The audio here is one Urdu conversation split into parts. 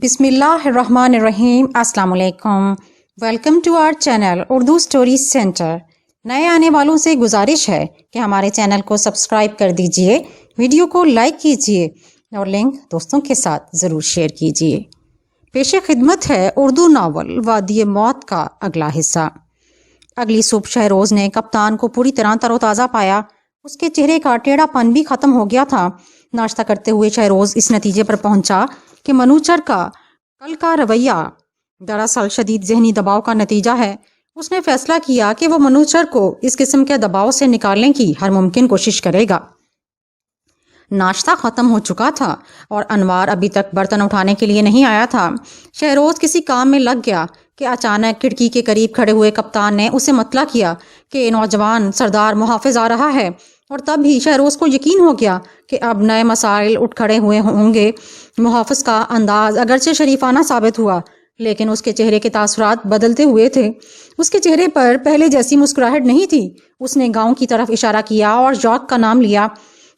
بسم اللہ الرحمن الرحیم۔ السلام علیکم، welcome to our channel Urdu story centre. نئے آنے والوں سے گزارش ہے کہ ہمارے چینل کو سبسکرائب کر دیجئے، ویڈیو کو لائک کیجئے اور لنک دوستوں کے ساتھ ضرور شیئر کیجئے۔ پیش خدمت ہے اردو ناول وادی موت کا اگلا حصہ۔ اگلی صبح شہروز نے کپتان کو پوری طرح تر و تازہ پایا۔ اس کے چہرے کا ٹیڑھا پن بھی ختم ہو گیا تھا۔ ناشتہ کرتے ہوئے شہروز اس نتیجے پر پہنچا کہ منوچر کا کل کا رویہ دراصل شدید ذہنی دباؤ کا نتیجہ ہے۔ اس نے فیصلہ کیا کہ وہ منوچر کو اس قسم کے دباؤ سے نکالنے کی ہر ممکن کوشش کرے گا۔ ناشتہ ختم ہو چکا تھا اور انوار ابھی تک برتن اٹھانے کے لیے نہیں آیا تھا۔ شہروز کسی کام میں لگ گیا کہ اچانک کھڑکی کے قریب کھڑے ہوئے کپتان نے اسے مطلع کیا کہ نوجوان سردار محافظ آ رہا ہے، اور تب ہی شہروز کو یقین ہو گیا کہ اب نئے مسائل اٹھ کھڑے ہوئے ہوں گے۔ محافظ کا انداز اگرچہ شریفانہ ثابت ہوا، لیکن اس کے چہرے کے تاثرات بدلتے ہوئے تھے۔ اس کے چہرے پر پہلے جیسی مسکراہٹ نہیں تھی۔ اس نے گاؤں کی طرف اشارہ کیا اور ژاک کا نام لیا۔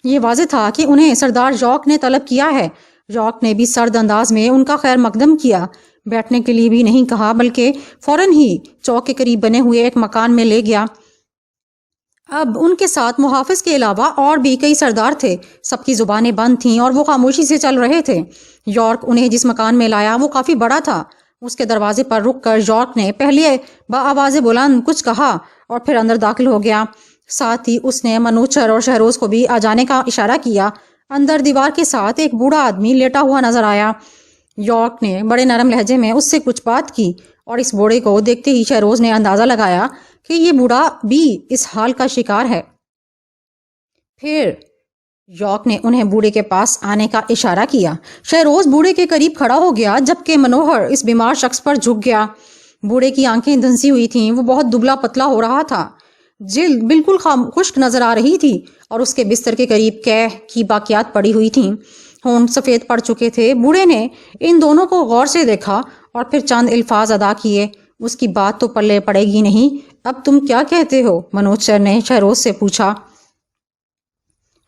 یہ واضح تھا کہ انہیں سردار ژاک نے طلب کیا ہے۔ ژاک نے بھی سرد انداز میں ان کا خیر مقدم کیا، بیٹھنے کے لیے بھی نہیں کہا، بلکہ فوراً ہی چوک کے قریب بنے ہوئے ایک مکان میں لے گیا۔ اب ان کے ساتھ محافظ کے علاوہ اور بھی کئی سردار تھے۔ سب کی زبانیں بند تھیں اور وہ خاموشی سے چل رہے تھے۔ یارک انہیں جس مکان میں لایا وہ کافی بڑا تھا۔ اس کے دروازے پر رک کر یارک نے پہلے بآواز بلند کچھ کہا اور پھر اندر داخل ہو گیا۔ ساتھ ہی اس نے منوچر اور شہروز کو بھی آ جانے کا اشارہ کیا۔ اندر دیوار کے ساتھ ایک بوڑھا آدمی لیٹا ہوا نظر آیا۔ یارک نے بڑے نرم لہجے میں اس سے کچھ بات کی، اور اس بوڑھے کو دیکھتے ہی شہروز نے اندازہ لگایا کہ یہ بوڑھا بھی اس حال کا شکار ہے۔ پھر یارک نے انہیں بوڑھے کے پاس آنے کا اشارہ کیا۔ شہروز بوڑھے کے قریب کھڑا ہو گیا، جبکہ منوہر اس بیمار شخص پر جھک گیا۔ بوڑھے کی آنکھیں دھنسی ہوئی تھیں، وہ بہت دبلا پتلا ہو رہا تھا۔ جلد بالکل خشک نظر آ رہی تھی اور اس کے بستر کے قریب قے کی باقیات پڑی ہوئی تھیں۔ ہونٹ سفید پڑ چکے تھے۔ بوڑھے نے ان دونوں کو غور سے دیکھا اور پھر چند الفاظ ادا کیے۔ اس کی بات تو پلے پڑے گی نہیں۔ اب تم کیا کہتے ہو؟ منوچر نے شہروز سے پوچھا۔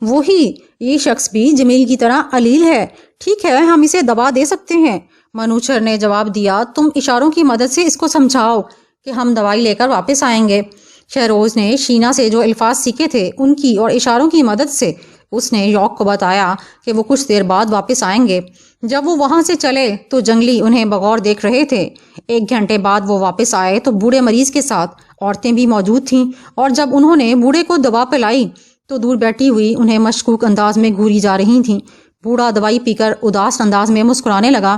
وہی، یہ شخص بھی جمیل کی طرح علیل ہے۔ ٹھیک ہے، ہم اسے دوا دے سکتے ہیں، منوچر نے جواب دیا۔ تم اشاروں کی مدد سے اس کو سمجھاؤ کہ ہم دوائی لے کر واپس آئیں گے۔ شہروز نے شینا سے جو الفاظ سیکھے تھے ان کی اور اشاروں کی مدد سے اس نے یارک کو بتایا کہ وہ کچھ دیر بعد واپس آئیں گے۔ جب وہ وہاں سے چلے تو جنگلی انہیں بغور دیکھ رہے تھے۔ 1 گھنٹے بعد وہ واپس آئے تو بوڑھے مریض کے ساتھ عورتیں بھی موجود تھیں، اور جب انہوں نے بوڑھے کو دوا پلائی تو دور بیٹھی ہوئی انہیں مشکوک انداز میں گھوری جا رہی تھیں۔ بوڑھا دوائی پی کر اداس انداز میں مسکرانے لگا۔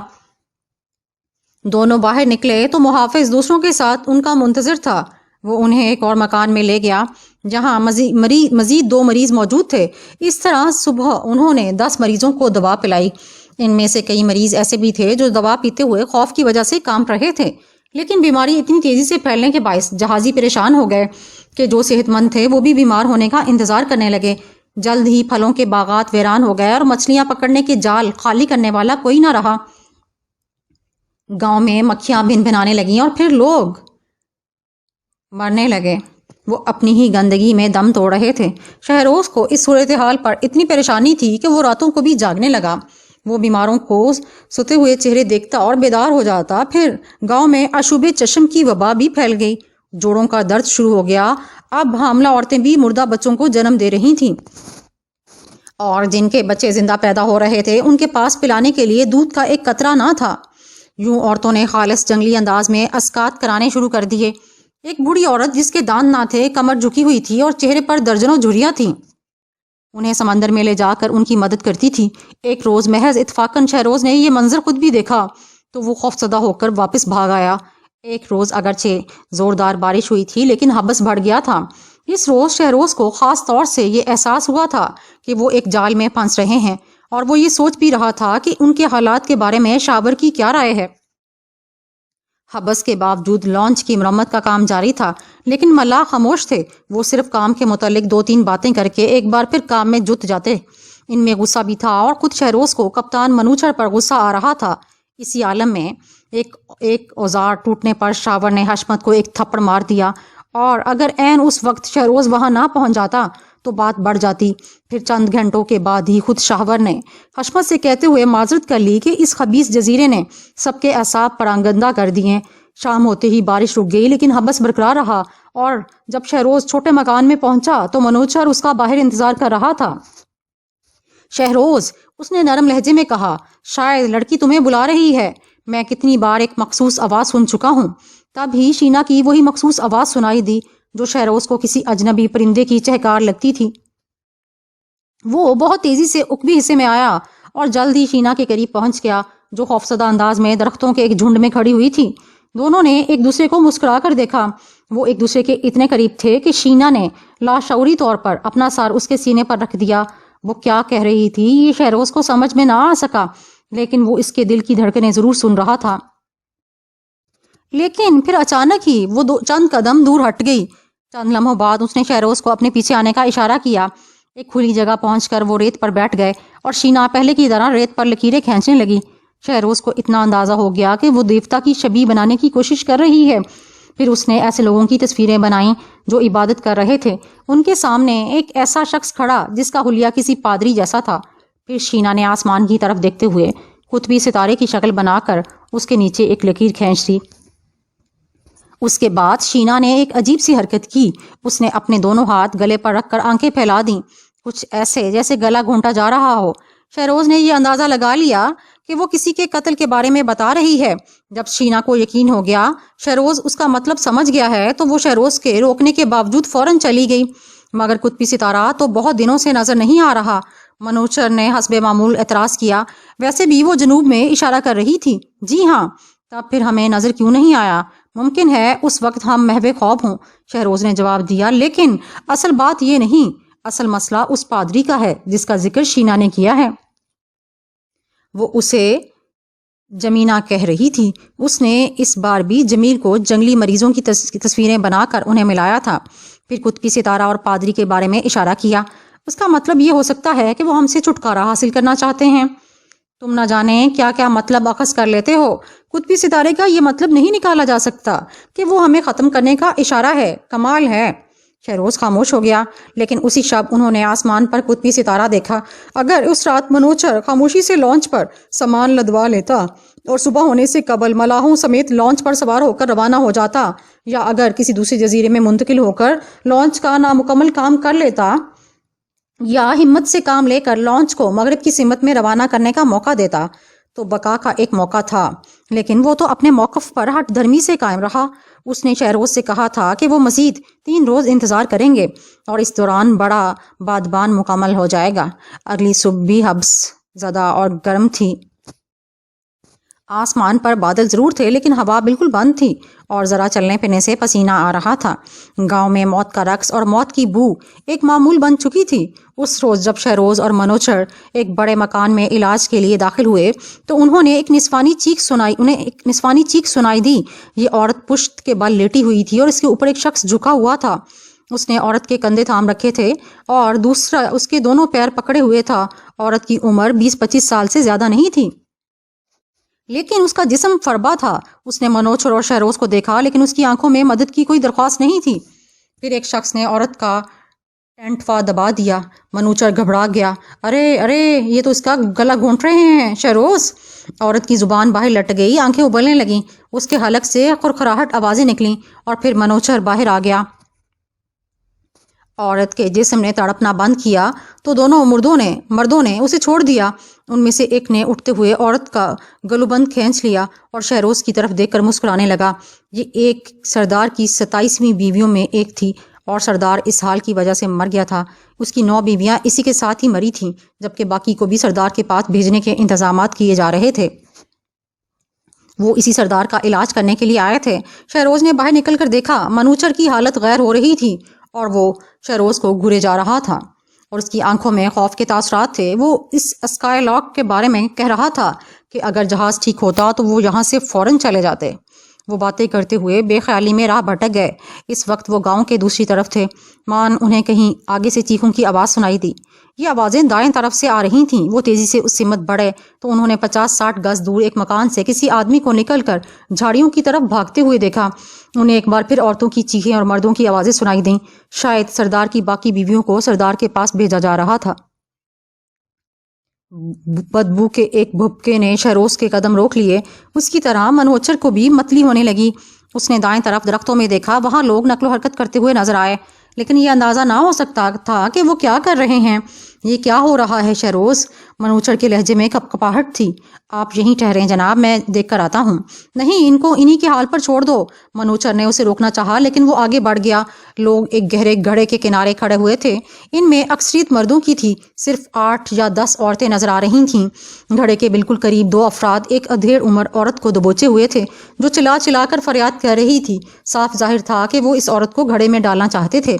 دونوں باہر نکلے تو محافظ دوسروں کے ساتھ ان کا منتظر تھا۔ وہ انہیں ایک اور مکان میں لے گیا جہاں مزید 2 مریض موجود تھے۔ اس طرح صبح انہوں نے 10 مریضوں کو دوا پلائی۔ ان میں سے کئی مریض ایسے بھی تھے جو دوا پیتے ہوئے خوف کی وجہ سے کانپ رہے تھے، لیکن بیماری اتنی تیزی سے پھیلنے کے باعث جہازی پریشان ہو گئے کہ جو صحت مند تھے وہ بھی بیمار ہونے کا انتظار کرنے لگے۔ جلد ہی پھلوں کے باغات ویران ہو گئے اور مچھلیاں پکڑنے کے جال خالی کرنے والا کوئی نہ رہا۔ گاؤں میں مکھیاں بھن بھنانے لگیں اور پھر لوگ مرنے لگے۔ وہ اپنی ہی گندگی میں دم توڑ رہے تھے۔ شہروز کو اس صورتحال پر اتنی پریشانی تھی کہ وہ راتوں کو بھی جاگنے لگا۔ وہ بیماروں کو سوتے ہوئے چہرے دیکھتا اور بیدار ہو جاتا۔ پھر گاؤں میں اشوب چشم کی وبا بھی پھیل گئی۔ جوڑوں کا درد شروع ہو گیا۔ اب حاملہ عورتیں بھی مردہ بچوں کو جنم دے رہی تھیں، اور جن کے بچے زندہ پیدا ہو رہے تھے ان کے پاس پلانے کے لیے دودھ کا ایک قطرہ نہ تھا۔ یوں عورتوں نے خالص جنگلی انداز میں اسکات کرانے شروع کر دیے۔ ایک بوڑھی عورت جس کے دانت نہ تھے کمر جھکی ہوئی تھی اور چہرے پر درجنوں جھریاں تھیں، انہیں سمندر میں لے جا کر ان کی مدد کرتی تھی۔ ایک روز محض اتفاقاً شہروز نے یہ منظر خود بھی دیکھا تو وہ خوفزدہ ہو کر واپس بھاگ آیا۔ ایک روز اگرچہ زوردار بارش ہوئی تھی لیکن حبس بڑھ گیا تھا۔ اس روز شہروز کو خاص طور سے یہ احساس ہوا تھا کہ وہ ایک جال میں پھنس رہے ہیں، اور وہ یہ سوچ بھی رہا تھا کہ ان کے حالات کے بارے میں شاور کی کیا رائے ہے۔ حبس کے باوجود لانچ کی مرمت کا کام جاری تھا، لیکن ملاح خاموش تھے۔ وہ صرف کام کے متعلق 2-3 باتیں کر کے ایک بار پھر کام میں جت جاتے۔ ان میں غصہ بھی تھا، اور خود شہروز کو کپتان منوچر پر غصہ آ رہا تھا۔ اسی عالم میں ایک اوزار ٹوٹنے پر شاور نے حشمت کو ایک تھپڑ مار دیا، اور اگر عین اس وقت شہروز وہاں نہ پہنچ جاتا تو بات بڑھ جاتی۔ پھر چند گھنٹوں کے بعد ہی خود شاہور نے حشمت سے کہتے ہوئے معذرت کر لی کہ اس خبیث جزیرے نے سب کے اعصاب پراگندہ کر دیے۔ شام ہوتے ہی بارش رک گئی لیکن حبس برقرار رہا، اور جب شہروز چھوٹے مکان میں پہنچا تو منوچر اس کا باہر انتظار کر رہا تھا۔ شہروز، اس نے نرم لہجے میں کہا، شاید لڑکی تمہیں بلا رہی ہے۔ میں کتنی بار ایک مخصوص آواز سن چکا ہوں۔ تب ہی شینا کی وہی مخصوص آواز سنائی دی جو شہروز کو کسی اجنبی پرندے کی چہکار لگتی تھی۔ وہ بہت تیزی سے عقبی حصے میں آیا اور جلد ہی شینا کے قریب پہنچ گیا، جو خوفزدہ انداز میں درختوں کے ایک جھنڈ میں کھڑی ہوئی تھی۔ دونوں نے ایک دوسرے کو مسکرا کر دیکھا۔ وہ ایک دوسرے کے اتنے قریب تھے کہ شینا نے لاشعوری طور پر اپنا سر اس کے سینے پر رکھ دیا۔ وہ کیا کہہ رہی تھی یہ شہروز کو سمجھ میں نہ آ سکا، لیکن وہ اس کے دل کی دھڑکنیں ضرور سن رہا تھا۔ لیکن پھر اچانک ہی وہ چند قدم دور ہٹ گئی۔ چند لمحوں بعد اس نے شہروز کو اپنے پیچھے آنے کا اشارہ کیا۔ ایک کھلی جگہ پہنچ کر وہ ریت پر بیٹھ گئے اور شینا پہلے کی طرح ریت پر لکیریں کھینچنے لگی۔ شہروز کو اتنا اندازہ ہو گیا کہ وہ دیوتا کی شبیہ بنانے کی کوشش کر رہی ہے۔ پھر اس نے ایسے لوگوں کی تصویریں بنائیں جو عبادت کر رہے تھے۔ ان کے سامنے ایک ایسا شخص کھڑا جس کا حلیہ کسی پادری جیسا تھا۔ پھر شینا نے آسمان کی طرف دیکھتے ہوئے قطبی ستارے کی شکل بنا کر اس کے نیچے ایک لکیر کھینچ دی۔ اس کے بعد شینا نے ایک عجیب سی حرکت کی۔ اس نے اپنے دونوں ہاتھ گلے پر رکھ کر آنکھیں پھیلا دیں، کچھ ایسے جیسے گلا گھونٹا جا رہا ہو۔ شہروز نے یہ اندازہ لگا لیا کہ وہ کسی کے قتل کے بارے میں بتا رہی ہے۔ جب شینا کو یقین ہو گیا شہروز اس کا مطلب سمجھ گیا ہے تو وہ شہروز کے روکنے کے باوجود فوراً چلی گئی۔ مگر قطبی ستارہ تو بہت دنوں سے نظر نہیں آ رہا۔ منوچر نے حسب معمول اعتراض کیا، ویسے بھی وہ جنوب میں اشارہ کر رہی تھی۔ جی ہاں، تب پھر ہمیں نظر کیوں نہیں آیا؟ ممکن ہے اس وقت ہم محو خواب ہوں، شہروز نے جواب دیا، لیکن اصل بات یہ نہیں۔ اصل مسئلہ اس پادری کا ہے جس کا ذکر شینا نے کیا ہے۔ وہ اسے جمینہ کہہ رہی تھی۔ اس نے اس بار بھی جمیل کو جنگلی مریضوں کی تصویریں بنا کر انہیں ملایا تھا۔ پھر قطبی ستارہ اور پادری کے بارے میں اشارہ کیا۔ اس کا مطلب یہ ہو سکتا ہے کہ وہ ہم سے چھٹکارا حاصل کرنا چاہتے ہیں۔ تم نہ جانے کیا کیا مطلب اخذ کر لیتے ہو۔ قطبی ستارے کا یہ مطلب نہیں نکالا جا سکتا کہ وہ ہمیں ختم کرنے کا اشارہ ہے۔ کمال ہے۔ شہروز خاموش ہو گیا، لیکن اسی شب انہوں نے آسمان پر قطبی ستارہ دیکھا۔ اگر اس رات منوچر خاموشی سے لانچ پر سامان لدوا لیتا اور صبح ہونے سے قبل ملاحوں سمیت لانچ پر سوار ہو کر روانہ ہو جاتا، یا اگر کسی دوسرے جزیرے میں منتقل ہو کر لانچ کا نامکمل کام کر لیتا، یا ہمت سے کام لے کر لانچ کو مغرب کی سمت میں روانہ کرنے کا موقع دیتا، تو بقا کا ایک موقع تھا۔ لیکن وہ تو اپنے موقف پر ہٹ دھرمی سے قائم رہا۔ اس نے شہروز سے کہا تھا کہ وہ مزید 3 روز انتظار کریں گے اور اس دوران بڑا بادبان مکمل ہو جائے گا۔ اگلی صبح بھی حبس زدہ اور گرم تھی۔ آسمان پر بادل ضرور تھے لیکن ہوا بالکل بند تھی اور ذرا چلنے پھرنے سے پسینہ آ رہا تھا۔ گاؤں میں موت کا رقص اور موت کی بو ایک معمول بن چکی تھی۔ اس روز جب شہروز اور منوچر ایک بڑے مکان میں علاج کے لیے داخل ہوئے تو انہیں ایک نسوانی چیخ سنائی دی۔ یہ عورت پشت کے بل لیٹی ہوئی تھی اور اس کے اوپر ایک شخص جھکا ہوا تھا۔ اس نے عورت کے کندھے تھام رکھے تھے اور دوسرا اس کے دونوں پیر پکڑے ہوئے تھا۔ عورت کی عمر 20-25 سال سے زیادہ نہیں تھی، لیکن اس کا جسم فربا تھا۔ اس نے منوچر اور شہروز کو دیکھا لیکن اس کی آنکھوں میں مدد کی کوئی درخواست نہیں تھی۔ پھر ایک شخص نے عورت کا ٹینٹوا دبا دیا۔ منوچر گھبرا گیا۔ ارے یہ تو اس کا گلا گھونٹ رہے ہیں شہروز۔ عورت کی زبان باہر لٹ گئی، آنکھیں ابلنے لگیں، اس کے حلق سے خرخراہٹ آوازیں نکلیں اور پھر منوچر باہر آ گیا۔ عورت کے جسم نے تڑپنا بند کیا تو دونوں مردوں نے اسے چھوڑ دیا۔ ان میں سے ایک نے اٹھتے ہوئے عورت کا گلوبند کھینچ لیا اور شہروز کی طرف دیکھ کر مسکرانے لگا۔ یہ ایک سردار کی 27ویں بیویوں میں ایک تھی اور سردار اس حال کی وجہ سے مر گیا تھا۔ اس کی 9 بیویاں اسی کے ساتھ ہی مری تھیں، جبکہ باقی کو بھی سردار کے پاس بھیجنے کے انتظامات کیے جا رہے تھے۔ وہ اسی سردار کا علاج کرنے کے لیے آئے تھے۔ شہروز نے باہر نکل کر دیکھا منوچر کی حالت غیر ہو رہی تھی اور وہ شہروز کو گھورے جا رہا تھا اور اس کی آنکھوں میں خوف کے تاثرات تھے۔ وہ اس اسکائی لاک کے بارے میں کہہ رہا تھا کہ اگر جہاز ٹھیک ہوتا تو وہ یہاں سے فوراً چلے جاتے۔ وہ باتیں کرتے ہوئے بے خیالی میں راہ بھٹک گئے۔ اس وقت وہ گاؤں کے دوسری طرف تھے۔ مان انہیں کہیں آگے سے چیخوں کی آواز سنائی دی۔ یہ آوازیں دائیں طرف سے آ رہی تھیں۔ وہ تیزی سے اس سمت بڑھے تو انہوں نے 50-60 گز دور ایک مکان سے کسی آدمی کو نکل کر جھاڑیوں کی طرف بھاگتے ہوئے دیکھا۔ انہیں ایک بار پھر عورتوں کی چیخیں اور مردوں کی آوازیں سنائی دیں۔ شاید سردار کی باقی بیویوں کو سردار کے پاس بھیجا جا رہا تھا۔ بدبو کے ایک بھبکے نے شہروز کے قدم روک لیے۔ اس کی طرح منوچر کو بھی متلی ہونے لگی۔ اس نے دائیں طرف درختوں میں دیکھا، وہاں لوگ نقل و حرکت کرتے ہوئے نظر آئے، لیکن یہ اندازہ نہ ہو سکتا تھا کہ وہ کیا کر رہے ہیں۔ یہ کیا ہو رہا ہے شہروز؟ منوچر کے لہجے میں کپکپاہٹ تھی۔ آپ یہیں ٹھہریں جناب، میں دیکھ کر آتا ہوں۔ نہیں، ان کو انہی کے حال پر چھوڑ دو۔ منوچر نے اسے روکنا چاہا لیکن وہ آگے بڑھ گیا۔ لوگ ایک گہرے گڑھے کے کنارے کھڑے ہوئے تھے۔ ان میں اکثریت مردوں کی تھی، صرف 8 یا 10 عورتیں نظر آ رہی تھیں۔ گھڑے کے بالکل قریب 2 افراد ایک ادھیڑ عمر عورت کو دبوچے ہوئے تھے جو چلا چلا کر فریاد کر رہی تھی۔ صاف ظاہر تھا کہ وہ اس عورت کو گھڑے میں ڈالنا چاہتے تھے۔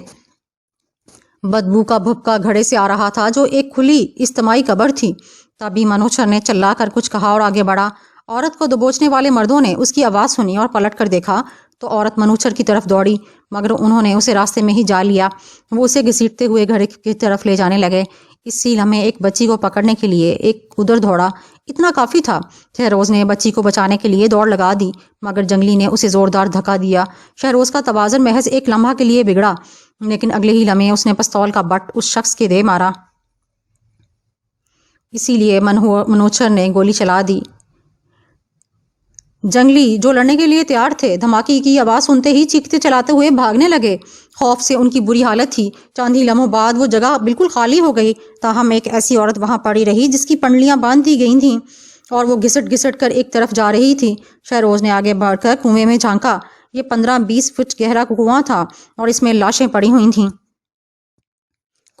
بدبو کا بھبکا گھڑے سے آ رہا تھا جو ایک کھلی اجتماعی قبر تھی۔ تبھی منوچر نے چلا کر کچھ کہا اور آگے بڑھا۔ عورت کو دبوچنے والے مردوں نے اس کی آواز سنی اور پلٹ کر دیکھا تو عورت منوچر کی طرف دوڑی، مگر انہوں نے اسے راستے میں ہی جا لیا۔ وہ اسے گھسیٹتے ہوئے گھڑے کی طرف لے جانے لگے۔ اسی لمحے ایک بچی کو پکڑنے کے لیے ایک ادھر دوڑا۔ اتنا کافی تھا۔ شہروز نے بچی کو بچانے کے لیے دوڑ لگا دی، مگر جنگلی نے اسے زوردار دھکا دیا۔ شہروز کا توازن محض ایک لمحہ کے لیے بگڑا، لیکن اگلے ہی لمحے اس نے پستول کا بٹ اس شخص کے دے مارا۔ اسی لیے منوچر نے گولی چلا دی۔ جنگلی جو لڑنے کے لیے تیار تھے دھماکے کی آواز سنتے ہی چیختے چلاتے ہوئے بھاگنے لگے۔ خوف سے ان کی بری حالت تھی۔ چند ہی لمحوں بعد وہ جگہ بالکل خالی ہو گئی، تاہم ایک ایسی عورت وہاں پڑی رہی جس کی پنڈلیاں باندھ دی گئی تھیں اور وہ گھسٹ گھسٹ کر ایک طرف جا رہی تھی۔ شہروز نے آگے بڑھ کر کنویں میں جھانکا۔ یہ 15-20 فٹ گہرا کنواں تھا اور اس میں لاشیں پڑی ہوئی تھیں۔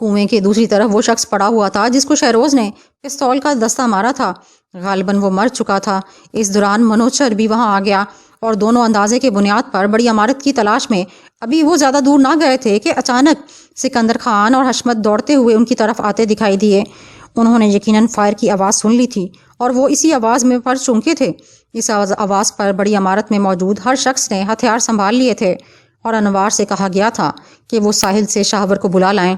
کنویں کے دوسری طرف وہ شخص پڑا ہوا تھا جس کو شہروز نے پستول کا دستہ مارا تھا۔ غالباً وہ مر چکا تھا۔ اس دوران منوچر بھی وہاں آ گیا اور دونوں اندازے کے بنیاد پر بڑی عمارت کی تلاش میں ابھی وہ زیادہ دور نہ گئے تھے کہ اچانک سکندر خان اور حشمت دوڑتے ہوئے ان کی طرف آتے دکھائی دیے۔ انہوں نے یقیناً فائر کی آواز سن لی تھی اور وہ اسی آواز میں پر چونکے تھے۔ اس آواز پر بڑی عمارت میں موجود ہر شخص نے ہتھیار سنبھال لیے تھے اور انوار سے کہا گیا تھا کہ وہ ساحل سے شاہور کو بلا لائیں۔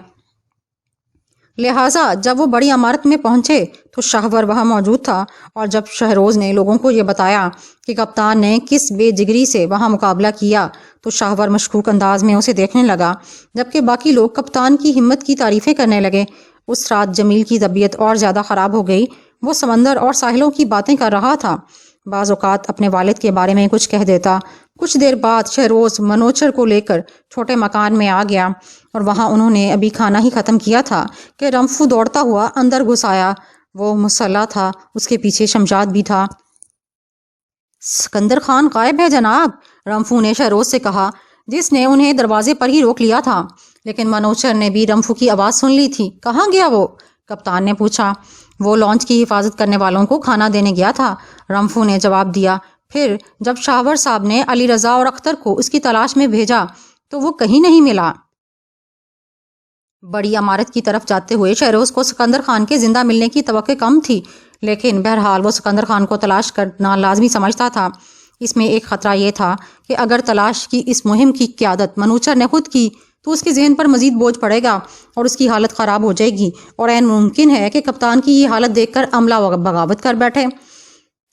لہٰذا جب وہ بڑی عمارت میں پہنچے تو شاہور وہاں موجود تھا، اور جب شہروز نے لوگوں کو یہ بتایا کہ کپتان نے کس بے جگری سے وہاں مقابلہ کیا تو شاہور مشکوک انداز میں اسے دیکھنے لگا، جبکہ باقی لوگ کپتان کی ہمت کی تعریفیں کرنے لگے۔ اس رات جمیل کی طبیعت اور زیادہ خراب ہو گئی۔ وہ سمندر اور ساحلوں کی باتیں کر رہا تھا، بعض اوقات اپنے والد کے بارے میں کچھ کہہ دیتا۔ کچھ دیر بعد شہروز منوچر کو لے کر چھوٹے مکان میں آ گیا اور وہاں انہوں نے ابھی کھانا ہی ختم کیا تھا کہ رمفو دوڑتا ہوا اندر گھس آیا۔ وہ مسلح تھا، اس کے پیچھے شمشاد بھی تھا۔ سکندر خان غائب ہے جناب، رمفو نے شہروز سے کہا، جس نے انہیں دروازے پر ہی روک لیا تھا۔ لیکن منوچر نے بھی رمفو کی آواز سن لی تھی۔ کہاں گیا وہ؟ کپتان نے پوچھا۔ وہ لانچ کی حفاظت کرنے والوں کو کھانا دینے گیا تھا، رمفو نے جواب دیا۔ پھر جب شاہور صاحب نے علی رضا اور اختر کو اس کی تلاش میں بھیجا تو وہ کہیں نہیں ملا۔ بڑی عمارت کی طرف جاتے ہوئے شہروز کو سکندر خان کے زندہ ملنے کی توقع کم تھی، لیکن بہرحال وہ سکندر خان کو تلاش کرنا لازمی سمجھتا تھا۔ اس میں ایک خطرہ یہ تھا کہ اگر تلاش کی اس مہم کی قیادت منوچر نے خود کی تو اس کے ذہن پر مزید بوجھ پڑے گا اور اس کی حالت خراب ہو جائے گی، اور عین ممکن ہے کہ کپتان کی یہ حالت دیکھ کر عملہ بغاوت کر بیٹھے۔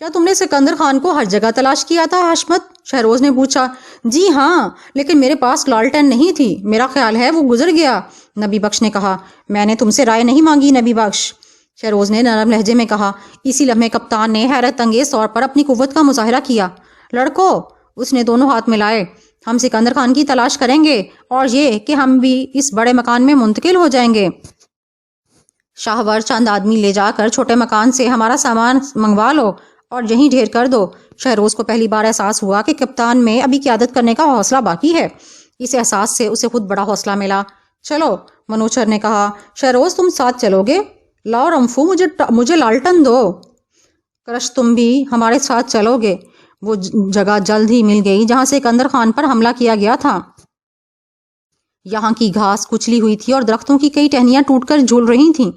کیا تم نے سکندر خان کو ہر جگہ تلاش کیا تھا حشمت؟ شہروز نے پوچھا۔ جی ہاں، لیکن میرے پاس لالٹین نہیں تھی، میرا خیال ہے وہ گزر گیا، نبی بخش نے کہا۔ میں نے تم سے رائے نہیں مانگی نبی بخش، شہروز نے نرم لہجے میں کہا۔ اسی لمحے کپتان نے حیرت انگیز طور پر اپنی قوت کا مظاہرہ کیا۔ لڑکو، اس نے دونوں ہاتھ ملائے، ہم سکندر خان کی تلاش کریں گے اور یہ کہ ہم بھی اس بڑے مکان میں منتقل ہو جائیں گے۔ شاہور چند آدمی لے جا کر چھوٹے مکان سے ہمارا سامان منگوا لو اور یہیں ڈھیر کر دو۔ شہروز کو پہلی بار احساس ہوا کہ کپتان میں ابھی قیادت کرنے کا حوصلہ باقی ہے۔ اس احساس سے اسے خود بڑا حوصلہ ملا۔ چلو، منوچر نے کہا۔ شہروز تم ساتھ چلو گے؟ لاؤ رمفو، مجھے لالٹن دو۔ کرش تم بھی ہمارے ساتھ چلو گے؟ وہ جگہ جلد ہی مل گئی جہاں سے سکندر خان پر حملہ کیا گیا تھا۔ یہاں کی گھاس کچلی ہوئی تھی اور درختوں کی کئی ٹہنیاں ٹوٹ کر جھول رہی تھیں۔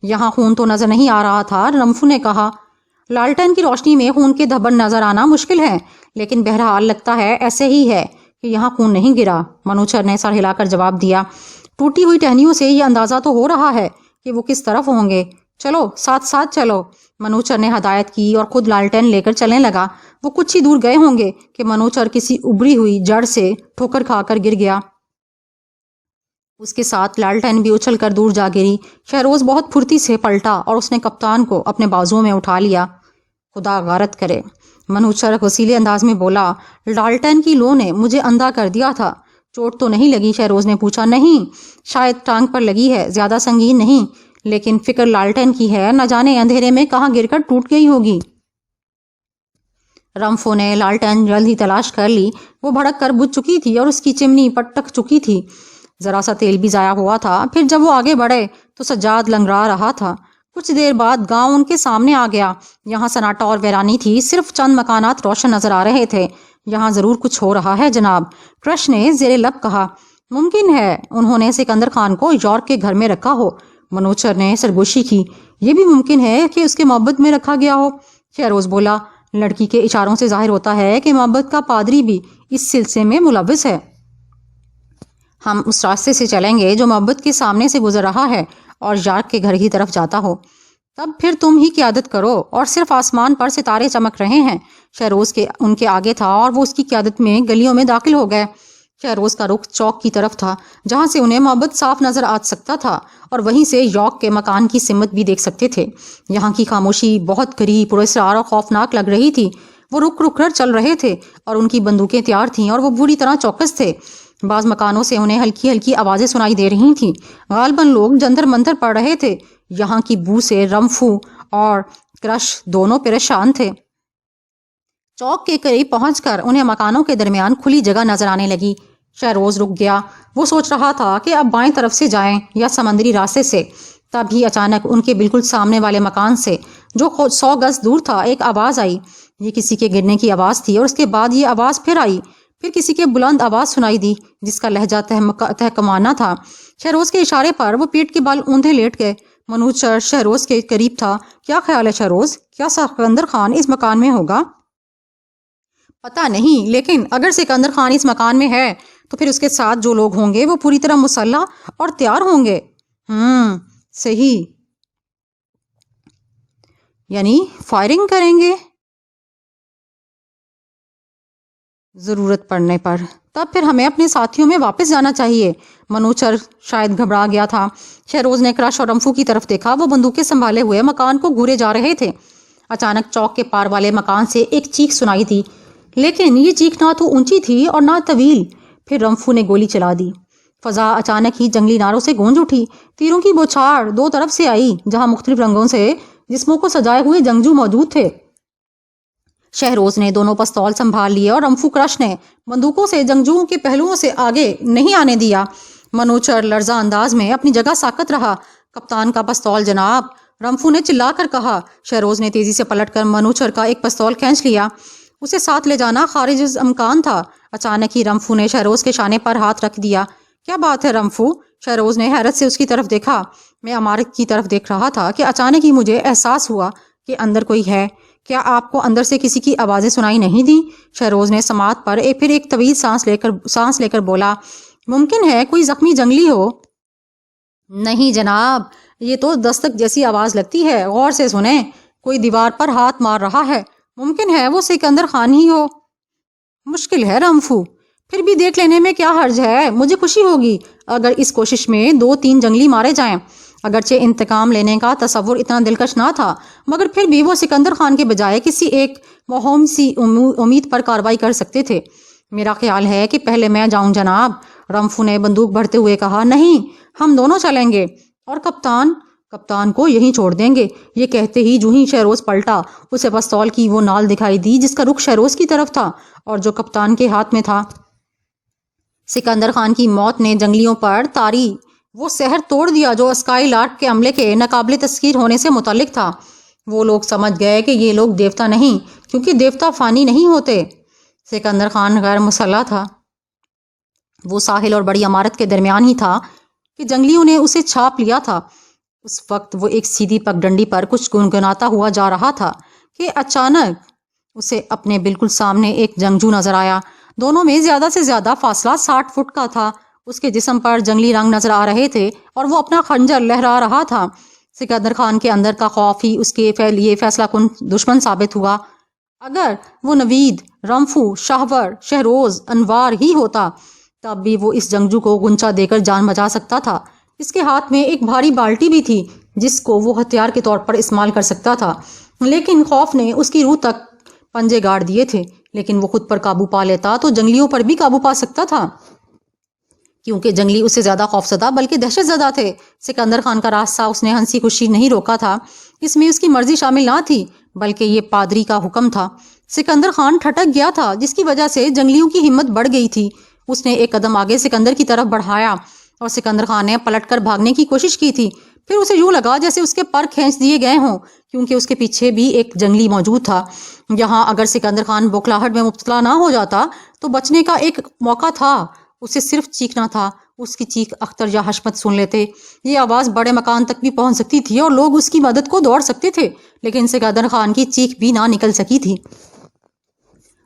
یہاں خون تو نظر نہیں آ رہا تھا، رمفو نے کہا۔ لالٹین کی روشنی میں خون کے دھبن نظر آنا مشکل ہے، لیکن بہرحال لگتا ہے ایسے ہی ہے کہ یہاں خون نہیں گرا۔ منوچر نے سر ہلا کر جواب دیا، ٹوٹی ہوئی ٹہنیوں سے یہ اندازہ تو ہو رہا ہے کہ وہ کس طرف ہوں گے۔ چلو ساتھ ساتھ چلو، منوچر نے ہدایت کی اور خود لالٹین لے کر چلنے لگا۔ وہ کچھ ہی دور گئے ہوں گے کہ منوچر کسی ابری ہوئی جڑ سے ٹھوکر کھا کر گر گیا۔ اس کے ساتھ لالٹین بھی اچھل کر دور جا گری۔ شہروز بہت پھرتی سے پلٹا اور اس نے کپتان کو اپنے بازوؤں میں اٹھا لیا۔ خدا غارت کرے، منوچر غصیلے انداز میں بولا، لالٹین کی لو نے مجھے اندھا کر دیا تھا۔ چوٹ تو نہیں لگی؟ شہروز نے پوچھا۔ نہیں، شاید ٹانگ پر لگی ہے، زیادہ سنگین نہیں، لیکن فکر لالٹین کی ہے، نہ جانے اندھیرے میں کہاں گر کر ٹوٹ گئی ہوگی۔ رمفو نے لالٹین جلد ہی تلاش کر لی۔ وہ بھڑک کر بجھ چکی تھی اور اس کی چمنی پٹک چکی تھی۔ ذرا سا تیل بھی ضائع ہوا تھا۔ پھر جب وہ آگے بڑھے تو سجاد لنگڑا رہا تھا۔ کچھ دیر بعد گاؤں ان کے سامنے آ گیا۔ یہاں سناٹا اور ویرانی تھی، صرف چند مکانات روشن نظر آ رہے تھے۔ یہاں ضرور کچھ ہو رہا ہے جناب، کرش نے زیر لب کہا۔ ممکن ہے انہوں نے سکندر خان کو یارک کے گھر میں رکھا ہو۔ منوچر نے سرگوشی کی۔ یہ بھی ممکن ہے کہ اس کے محبت میں رکھا گیا ہو۔ شہروز بولا، لڑکی کے اشاروں سے ظاہر ہوتا ہے کہ محبت کا پادری بھی اس سلسلے میں ملوث ہے۔ ہم اس راستے سے چلیں گے جو محبت کے سامنے سے گزر رہا ہے اور یارک کے گھر کی طرف جاتا ہو۔ تب پھر تم ہی قیادت کرو، اور صرف آسمان پر ستارے چمک رہے ہیں۔ شہروز ان کے آگے تھا اور وہ اس کی قیادت میں گلیوں میں داخل ہو گئے۔ شہروز کا رخ چوک کی طرف تھا، جہاں سے انہیں محبت صاف نظر آ سکتا تھا، اور وہیں سے یارک کے مکان کی سمت بھی دیکھ سکتے تھے۔ یہاں کی خاموشی بہت قریب، پراسرار اور خوفناک لگ رہی تھی۔ وہ رک رک کر چل رہے تھے اور ان کی بندوقیں تیار تھیں اور وہ بری طرح چوکس تھے۔ بعض مکانوں سے انہیں ہلکی ہلکی آوازیں سنائی دے رہی تھیں۔ غالباً لوگ جنتر منتر پڑھ رہے تھے۔ یہاں کی بو سے رمفو اور کرش دونوں پریشان تھے۔ چوک کے قریب پہنچ کر انہیں مکانوں کے درمیان کھلی جگہ نظر آنے لگی۔ شہروز رک گیا۔ وہ سوچ رہا تھا کہ اب بائیں طرف سے جائیں یا سمندری راستے سے۔ تبھی اچانک ان کے بالکل سامنے والے مکان سے، جو 100 گز دور تھا، ایک آواز آئی۔ یہ کسی کے گرنے کی آواز تھی، اور اس کے بعد یہ آواز پھر آئی۔ پھر کسی کے بلند آواز سنائی دی جس کا لہجہ تہکمانہ تھا۔ شہروز کے اشارے پر وہ پیٹ کے بال اوندھے لیٹ گئے۔ منوچر شہروز کے قریب تھا۔ کیا خیال ہے شہروز؟ کیا سکندر خان اس مکان میں ہوگا؟ پتہ نہیں، لیکن اگر سکندر خان اس مکان میں ہے تو پھر اس کے ساتھ جو لوگ ہوں گے وہ پوری طرح مسلح اور تیار ہوں گے۔ صحیح، یعنی فائرنگ کریں گے ضرورت پڑنے پر۔ تب پھر ہمیں اپنے ساتھیوں میں واپس جانا چاہیے۔ منوچر شاید گھبرا گیا تھا۔ شہروز نے کرش اور رمفو کی طرف دیکھا۔ وہ بندوقیں سنبھالے ہوئے مکان کو گھورے جا رہے تھے۔ اچانک چوک کے پار والے مکان سے ایک چیخ سنائی دی، لیکن یہ چیخ نہ تو اونچی تھی اور نہ طویل۔ پھر رمفو نے گولی چلا دی۔ فضا اچانک ہی جنگلی نعروں سے گونج اٹھی۔ تیروں کی بوچھاڑ دو طرف سے آئی، جہاں مختلف رنگوں سے جسموں کو سجائے ہوئے جنگجو موجود تھے۔ شہروز نے دونوں پستول سنبھال لیے اور رمفو کرش نے بندوقوں سے جنگجوؤں کے پہلوؤں سے آگے نہیں آنے دیا۔ منوچر لرزہ انداز میں اپنی جگہ ساکت رہا۔ کپتان کا پستول جناب، رمفو نے چلا کر کہا۔ شہروز نے تیزی سے پلٹ کر منوچر کا ایک پستول کھینچ لیا۔ اسے ساتھ لے جانا خارج امکان تھا۔ اچانک ہی رمفو نے شہروز کے شانے پر ہاتھ رکھ دیا۔ کیا بات ہے رمفو؟ شہروز نے حیرت سے اس کی طرف دیکھا۔ میں عمارت کی طرف دیکھ رہا تھا کہ اچانک ہی مجھے احساس ہوا کہ اندر کوئی ہے۔ کیا آپ کو اندر سے کسی کی آوازیں سنائی نہیں دی؟ شہروز نے سماعت پر پھر ایک طویل سانس لے کر بولا، ممکن ہے کوئی زخمی جنگلی ہو۔ نہیں جناب، یہ تو دستک جیسی آواز لگتی ہے، غور سے سنیں۔ کوئی دیوار پر ہاتھ مار رہا ہے، ممکن ہے وہ سکندر خان ہی ہو۔ مشکل ہے رمفو، پھر بھی دیکھ لینے میں کیا حرج ہے؟ مجھے خوشی ہوگی اگر اس کوشش میں 2-3 جنگلی مارے جائیں۔ اگرچہ انتقام لینے کا تصور اتنا دلکش نہ تھا، مگر پھر بھی وہ سکندر خان کے بجائے کسی ایک موہوم سی امید پر کارروائی کر سکتے تھے۔ میرا خیال ہے کہ پہلے میں جاؤں جناب، رمفو نے بندوق بھرتے ہوئے کہا۔ نہیں، ہم دونوں چلیں گے، اور کپتان کو یہیں چھوڑ دیں گے۔ یہ کہتے ہی جو ہی شہروز پلٹا، اسے پستول کی وہ نال دکھائی دی جس کا رخ شہروز کی طرف تھا اور جو کپتان کے ہاتھ میں تھا۔ سکندر خان کی موت نے جنگلیوں پر طاری وہ سحر توڑ دیا جو اسکائی لارک کے عملے کے ناقابل تذکیر ہونے سے متعلق تھا۔ وہ لوگ سمجھ گئے کہ یہ لوگ دیوتا نہیں، کیونکہ دیوتا فانی نہیں ہوتے۔ سکندر خان غیر مسلح تھا۔ وہ ساحل اور بڑی عمارت کے درمیان ہی تھا کہ جنگلیوں نے اسے چھاپ لیا تھا۔ اس وقت وہ ایک سیدھی پگڈنڈی پر کچھ گنگناتا ہوا جا رہا تھا کہ اچانک اسے اپنے بالکل سامنے ایک جنگجو نظر آیا۔ دونوں میں زیادہ سے زیادہ فاصلہ 60 فٹ کا تھا۔ اس کے جسم پر جنگلی رنگ نظر آ رہے تھے اور وہ اپنا خنجر لہرا رہا تھا۔ سکندر خان کے اندر کا خوف ہی اس کے لیے فیصلہ کن دشمن ثابت ہوا۔ اگر وہ نوید، رمفو، شاہور، شہروز، انوار ہی ہوتا تب بھی وہ اس جنگجو کو غنچہ دے کر جان بچا سکتا تھا۔ اس کے ہاتھ میں ایک بھاری بالٹی بھی تھی جس کو وہ ہتھیار کے طور پر استعمال کر سکتا تھا، لیکن خوف نے اس کی روح تک پنجے گاڑ دیے تھے۔ لیکن وہ خود پر قابو پا لیتا تو جنگلیوں پر بھی قابو پا سکتا تھا، کیونکہ جنگلی اس سے زیادہ خوفزدہ بلکہ دہشت زدہ تھے۔ سکندر خان کا راستہ اس نے ہنسی خوشی نہیں روکا تھا، اس میں اس کی مرضی شامل نہ تھی بلکہ یہ پادری کا حکم تھا۔ سکندر خان ٹھٹک گیا تھا، جس کی وجہ سے جنگلیوں کی ہمت بڑھ گئی تھی۔ اس نے ایک قدم آگے سکندر کی طرف بڑھایا اور سکندر خان نے پلٹ کر بھاگنے کی کوشش کی تھی۔ پھر اسے یوں لگا جیسے اس کے پر کھینچ دیے گئے ہوں، کیونکہ اس کے پیچھے بھی ایک جنگلی موجود تھا۔ یہاں اگر سکندر خان بوکھلاہٹ میں مبتلا نہ ہو جاتا تو بچنے کا ایک موقع تھا۔ اسے صرف چیخنا تھا، اس کی چیخ اختر یا حشمت سن لیتے۔ یہ آواز بڑے مکان تک بھی پہنچ سکتی تھی اور لوگ اس کی مدد کو دوڑ سکتے تھے، لیکن سکندر خان کی چیخ بھی نہ نکل سکی تھی۔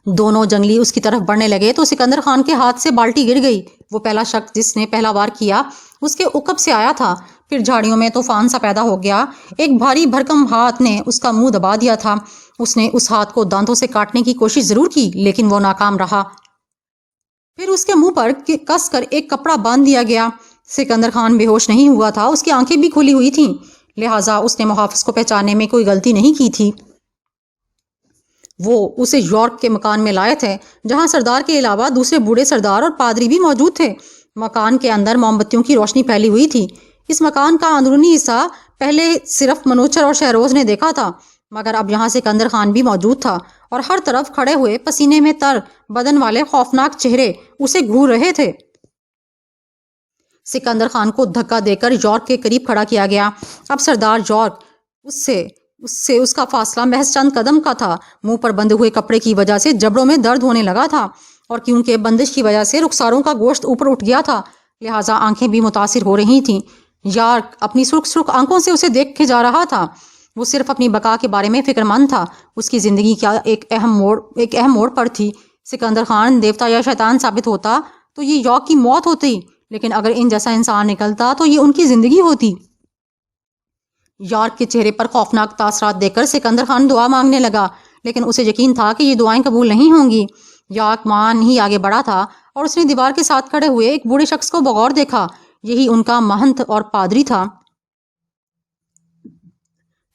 دونوں جنگلی اس کی طرف بڑھنے لگے تو سکندر خان کے ہاتھ سے بالٹی گر گئی۔ وہ پہلا شخص جس نے پہلا وار کیا اس کے عقب سے آیا تھا۔ پھر جھاڑیوں میں طوفان سا پیدا ہو گیا۔ ایک بھاری بھرکم ہاتھ نے اس کا منہ دبا دیا تھا۔ اس نے اس ہاتھ کو دانتوں سے کاٹنے کی کوشش ضرور کی، لیکن وہ ناکام رہا۔ پھر اس کے منہ پر کس کر ایک کپڑا باندھ دیا گیا۔ سکندر خان بے ہوش نہیں ہوا تھا، اس کی آنکھیں بھی کھلی ہوئی تھیں، لہٰذا اس نے محافظ کو پہچاننے میں کوئی غلطی نہیں کی تھی۔ وہ اسے یارک کے مکان میں لائے تھے، جہاں سردار کے علاوہ دوسرے بوڑھے سردار اور پادری بھی موجود تھے۔ مکان کے اندر موم بتیوں کی روشنی پھیلی ہوئی تھی۔ اس مکان کا اندرونی حصہ پہلے صرف منوچر اور شہروز نے دیکھا تھا، مگر اب یہاں سکندر خان بھی موجود تھا اور ہر طرف کھڑے ہوئے پسینے میں تر بدن والے خوفناک چہرے اسے گھور رہے تھے۔ سکندر خان کو دھکا دے کر یارک کے قریب کھڑا کیا گیا۔ اب سردار یارک اس کا فاصلہ محض چند قدم کا تھا۔ منہ پر بندھے ہوئے کپڑے کی وجہ سے جبڑوں میں درد ہونے لگا تھا، اور کیونکہ بندش کی وجہ سے رخساروں کا گوشت اوپر اٹھ گیا تھا، لہٰذا آنکھیں بھی متاثر ہو رہی تھیں۔ یارک اپنی سرخ سرخ آنکھوں سے اسے دیکھ کے جا رہا تھا۔ وہ صرف اپنی بقا کے بارے میں فکر مند تھا۔ اس کی زندگی کا ایک اہم موڑ پر تھی۔ سکندر خان دیوتا یا شیطان ثابت ہوتا تو یہ یارک کی موت ہوتی، لیکن اگر ان جیسا انسان نکلتا تو یہ ان کی زندگی ہوتی۔ یارک کے چہرے پر خوفناک تاثرات دیکھ کر سکندر خان دعا مانگنے لگا، لیکن اسے یقین تھا کہ یہ دعائیں قبول نہیں ہوں گی۔ یارک مان ہی آگے بڑھا تھا اور اس نے دیوار کے ساتھ کھڑے ہوئے ایک بوڑھے شخص کو بغور دیکھا۔ یہی ان کا مہنت اور پادری تھا۔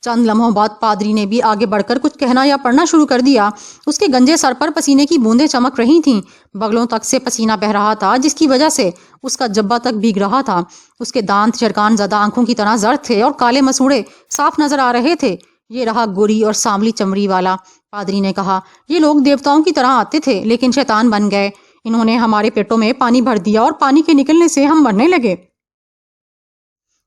چند لمحوں بعد پادری نے بھی آگے بڑھ کر کچھ کہنا یا پڑھنا شروع کر دیا۔ اس کے گنجے سر پر پسینے کی بوندیں چمک رہی تھیں، بغلوں تک سے پسینہ بہہ رہا تھا، جس کی وجہ سے اس کا جبہ تک بھیگ رہا تھا۔ اس کے دانت چرکان زدہ آنکھوں کی طرح زرد تھے اور کالے مسوڑے صاف نظر آ رہے تھے۔ یہ رہا گوری اور سانولی چمڑی والا، پادری نے کہا۔ یہ لوگ دیوتاؤں کی طرح آتے تھے لیکن شیطان بن گئے۔ انہوں نے ہمارے پیٹوں میں پانی بھر دیا اور پانی کے نکلنے سے ہم مرنے لگے۔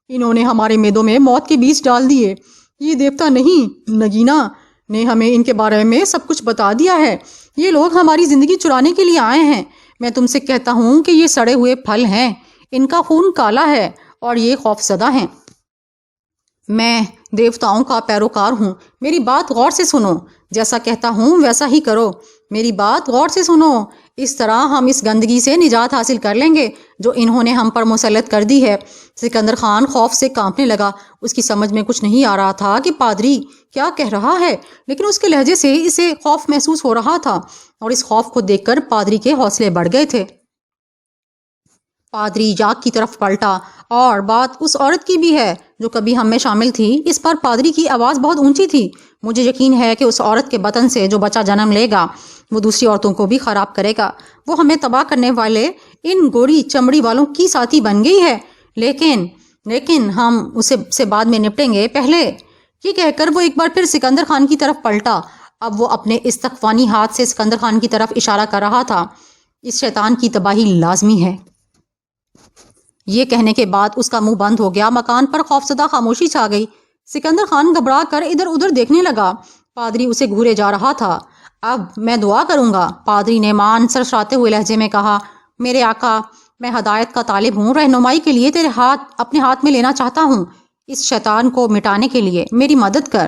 انہوں نے ہمارے میدوں میں موت کے بیج ڈال دیے۔ یہ دیوتا نہیں، نگینا نے ہمیں ان کے بارے میں سب کچھ بتا دیا ہے۔ یہ لوگ ہماری زندگی چرانے کے لیے آئے ہیں۔ میں تم سے کہتا ہوں کہ یہ سڑے ہوئے پھل ہیں، ان کا خون کالا ہے اور یہ خوف زدہ ہیں۔ میں دیوتاؤں کا پیروکار ہوں، میری بات غور سے سنو، جیسا کہتا ہوں ویسا ہی کرو، میری بات غور سے سنو۔ اس طرح ہم اس گندگی سے نجات حاصل کر لیں گے جو انہوں نے ہم پر مسلط کر دی ہے۔ سکندر خان خوف سے کانپنے لگا۔ اس کی سمجھ میں کچھ نہیں آ رہا تھا کہ پادری کیا کہہ رہا ہے، لیکن اس کے لہجے سے اسے خوف محسوس ہو رہا تھا، اور اس خوف کو دیکھ کر پادری کے حوصلے بڑھ گئے تھے۔ پادری یارک کی طرف پلٹا، اور بات اس عورت کی بھی ہے جو کبھی ہم میں شامل تھی۔ اس پر پادری کی آواز بہت اونچی تھی۔ مجھے یقین ہے کہ اس عورت کے بطن سے جو بچہ جنم لے گا وہ دوسری عورتوں کو بھی خراب کرے گا۔ وہ ہمیں تباہ کرنے والے ان گوری چمڑی والوں کی ساتھی بن گئی ہے، لیکن ہم اسے بعد میں نپٹیں گے، پہلے۔ یہ کہہ کر وہ ایک بار پھر سکندر خان کی طرف پلٹا۔ اب وہ اپنے استغفانی ہاتھ سے سکندر خان کی طرف اشارہ کر رہا تھا۔ اس شیطان کی تباہی لازمی ہے۔ یہ کہنے کے بعد اس کا منہ بند ہو گیا۔ مکان پر خوفزدہ خاموشی چھا گئی۔ سکندر خان گھبرا کر ادھر ادھر دیکھنے لگا۔ پادری اسے گھورے جا رہا تھا۔ اب میں دعا کروں گا، پادری نے مان سرسراتے ہوئے لہجے میں کہا۔ میرے آقا، میں ہدایت کا طالب ہوں، رہنمائی کے لیے تیرے اپنے ہاتھ میں لینا چاہتا ہوں۔ اس شیطان کو مٹانے کے لیے میری مدد کر۔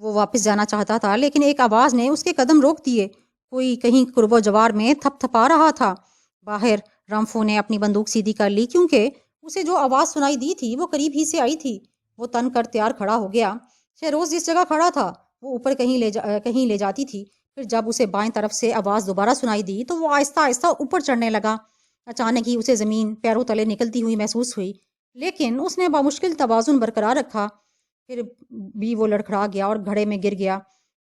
وہ واپس جانا چاہتا تھا لیکن ایک آواز نے اس کے قدم روک دیے۔ کوئی کہیں قرب و جوار میں تھپ تھپا رہا تھا۔ باہر رمفو نے اپنی بندوق سیدھی کر لی کیونکہ اسے جو آواز سنائی دی تھی وہ قریب ہی سے آئی تھی۔ وہ تن کر تیار کھڑا ہو گیا۔ شہروز جس جگہ کھڑا تھا وہ اوپر کہیں لے جاتی تھی۔ پھر جب اسے بائیں طرف سے آواز دوبارہ سنائی دی تو وہ آہستہ آہستہ اوپر چڑھنے لگا۔ اچانک ہی اسے زمین پیروں تلے نکلتی ہوئی محسوس ہوئی، لیکن اس نے بامشکل توازن برقرار رکھا۔ پھر بھی وہ لڑکھڑا گیا اور گھڑے میں گر گیا۔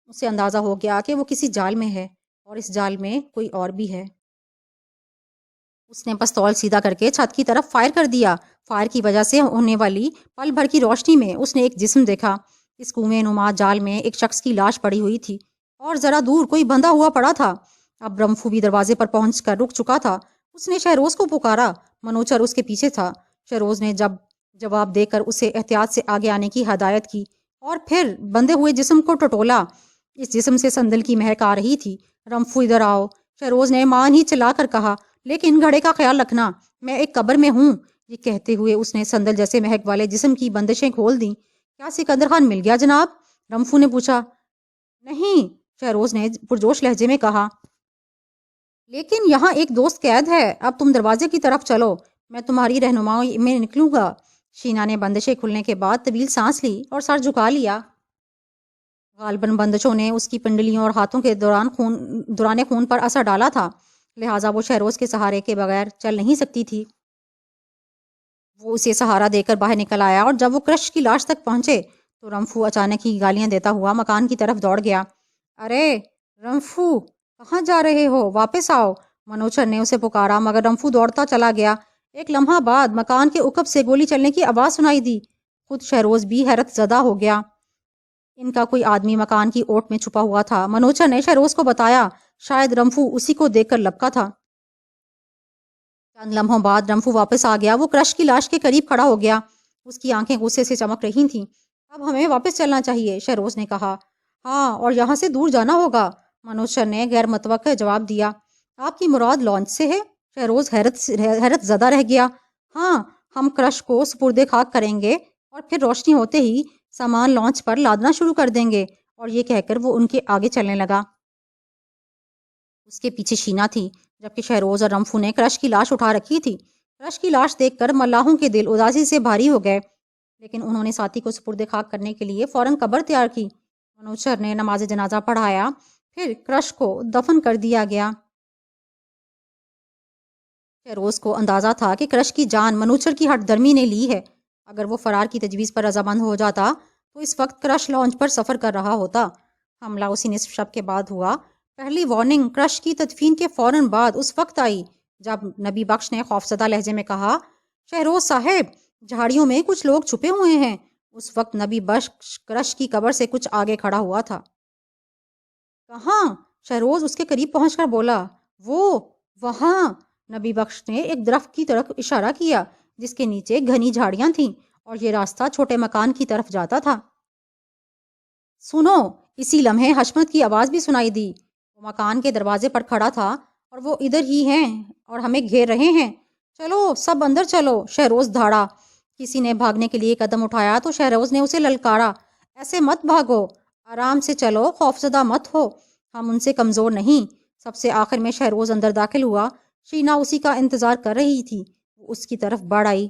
اسے اندازہ ہو گیا کہ وہ کسی جال میں ہے اور اس جال میں کوئی اور بھی ہے۔ اس نے پستول سیدھا کر کے چھت کی طرف فائر کر دیا۔ فائر کی وجہ سے ہونے والی پل بھر کی روشنی میں اس نے ایک جسم دیکھا۔ اس کنویں نما جال میں ایک شخص کی لاش پڑی ہوئی تھی اور ذرا دور کوئی بندھا ہوا پڑا تھا۔ اب رمفو بھی دروازے پر پہنچ کر رک چکا تھا۔ اس نے شہروز کو پکارا۔ منوچر اس کے پیچھے تھا۔ شہروز نے جواب دے کر اسے احتیاط سے آگے آنے کی ہدایت کی اور پھر بندھے ہوئے جسم کو ٹٹولا۔ اس جسم سے سندل کی مہک آ رہی تھی۔ رمفو ادھر آؤ، شہروز نے مان ہی چلا کر کہا، لیکن گھڑے کا خیال رکھنا، میں ایک قبر میں ہوں۔ یہ کہتے ہوئے اس نے سندل جیسے مہک والے جسم کی بندشیں کھول دیں۔ کیا سکندر خان مل گیا جناب؟ رمفو نے پوچھا۔ نہیں، شہروز نے پرجوش لہجے میں کہا، لیکن یہاں ایک دوست قید ہے۔ اب تم دروازے کی طرف چلو، میں تمہاری رہنمائی میں نکلوں گا۔ شینا نے بندشیں کھلنے کے بعد طویل سانس لی اور سر جھکا لیا۔ غالباً بندشوں نے اس کی پنڈلیوں اور ہاتھوں کے دوران خون پر اثر ڈالا تھا، لہٰذا وہ شہروز کے سہارے کے بغیر چل نہیں سکتی تھی۔ وہ اسے سہارا دے کر باہر نکل آیا اور جب وہ کرش کی لاش تک پہنچے تو رمفو اچانک ہی گالیاں دیتا ہوا مکان کی طرف دوڑ گیا۔ ارے رمفو، کہاں جا رہے ہو؟ واپس آؤ، منوچر نے اسے پکارا، مگر رمفو دوڑتا چلا گیا۔ ایک لمحہ بعد مکان کے عقب سے گولی چلنے کی آواز سنائی دی۔ خود شہروز بھی حیرت زدہ ہو گیا۔ ان کا کوئی آدمی مکان کی اوٹ میں چھپا ہوا تھا۔ منوچر نے شہروز کو بتایا، شاید رمفو اسی کو دیکھ کر لپکا تھا۔ چند لمحوں بعد رمفو واپس آ گیا۔ وہ کرش کی لاش کے قریب کھڑا ہو گیا۔ اس کی آنکھیں غصے سے چمک رہی تھیں۔ اب ہمیں واپس چلنا چاہیے، شہروز نے کہا۔ ہاں، اور یہاں سے دور جانا ہوگا، منوچر نے غیر متوقع جواب دیا۔ آپ کی مراد لانچ سے ہے؟ شہروز حیرت زدہ رہ گیا۔ ہاں، ہم کرش کو سپرد خاک کریں گے اور پھر روشنی ہوتے ہی سامان لانچ پر لادنا شروع کر دیں گے۔ اور یہ کہہ کر وہ ان کے آگے چلنے لگا۔ اس کے پیچھے شینا تھی، جبکہ شہروز اور رمفو نے کرش کی لاش اٹھا رکھی تھی۔ کرش کی لاش دیکھ کر ملاحوں کے دل اداسی سے بھاری ہو گئے، لیکن انہوں نے ساتھی کو سپرد خاک کرنے کے لیے فوراً قبر تیار کی۔ منوچر نے نماز جنازہ پڑھایا، پھر کرش کو دفن کر دیا گیا۔ شہروز کو اندازہ تھا کہ کرش کی جان منوچر کی ہٹ درمی نے لی ہے۔ اگر وہ فرار کی تجویز پر رضامند ہو جاتا تو اس وقت کرش لانچ پر سفر کر رہا ہوتا۔ حملہ اسی نصف شب کے بعد ہوا۔ پہلی وارننگ کرش کی تدفین کے فوراً بعد اس وقت آئی جب نبی بخش نے خوفزدہ لہجے میں کہا، شہروز صاحب، جھاڑیوں میں کچھ لوگ چھپے ہوئے ہیں۔ اس وقت نبی بخش کرش کی قبر سے کچھ آگے کھڑا ہوا تھا۔ کہاں؟ شہروز اس کے قریب پہنچ کر بولا۔ وہاں، نبی بخش نے ایک درخت کی طرف اشارہ کیا جس کے نیچے گھنی جھاڑیاں تھیں اور یہ راستہ چھوٹے مکان کی طرف جاتا تھا۔ سنو! اسی لمحے حشمت کی آواز بھی سنائی دی۔ وہ مکان کے دروازے پر کھڑا تھا اور وہ ادھر ہی ہیں اور ہمیں گھیر رہے ہیں۔ چلو سب اندر چلو، شہروز دھاڑا۔ کسی نے بھاگنے کے لیے قدم اٹھایا تو شہروز نے اسے للکارا، ایسے مت بھاگو، آرام سے چلو، خوفزدہ مت ہو، ہم ان سے کمزور نہیں۔ سب سے آخر میں شہروز اندر داخل ہوا۔ شینا اسی کا انتظار کر رہی تھی۔ وہ اس کی طرف بڑھ آئی۔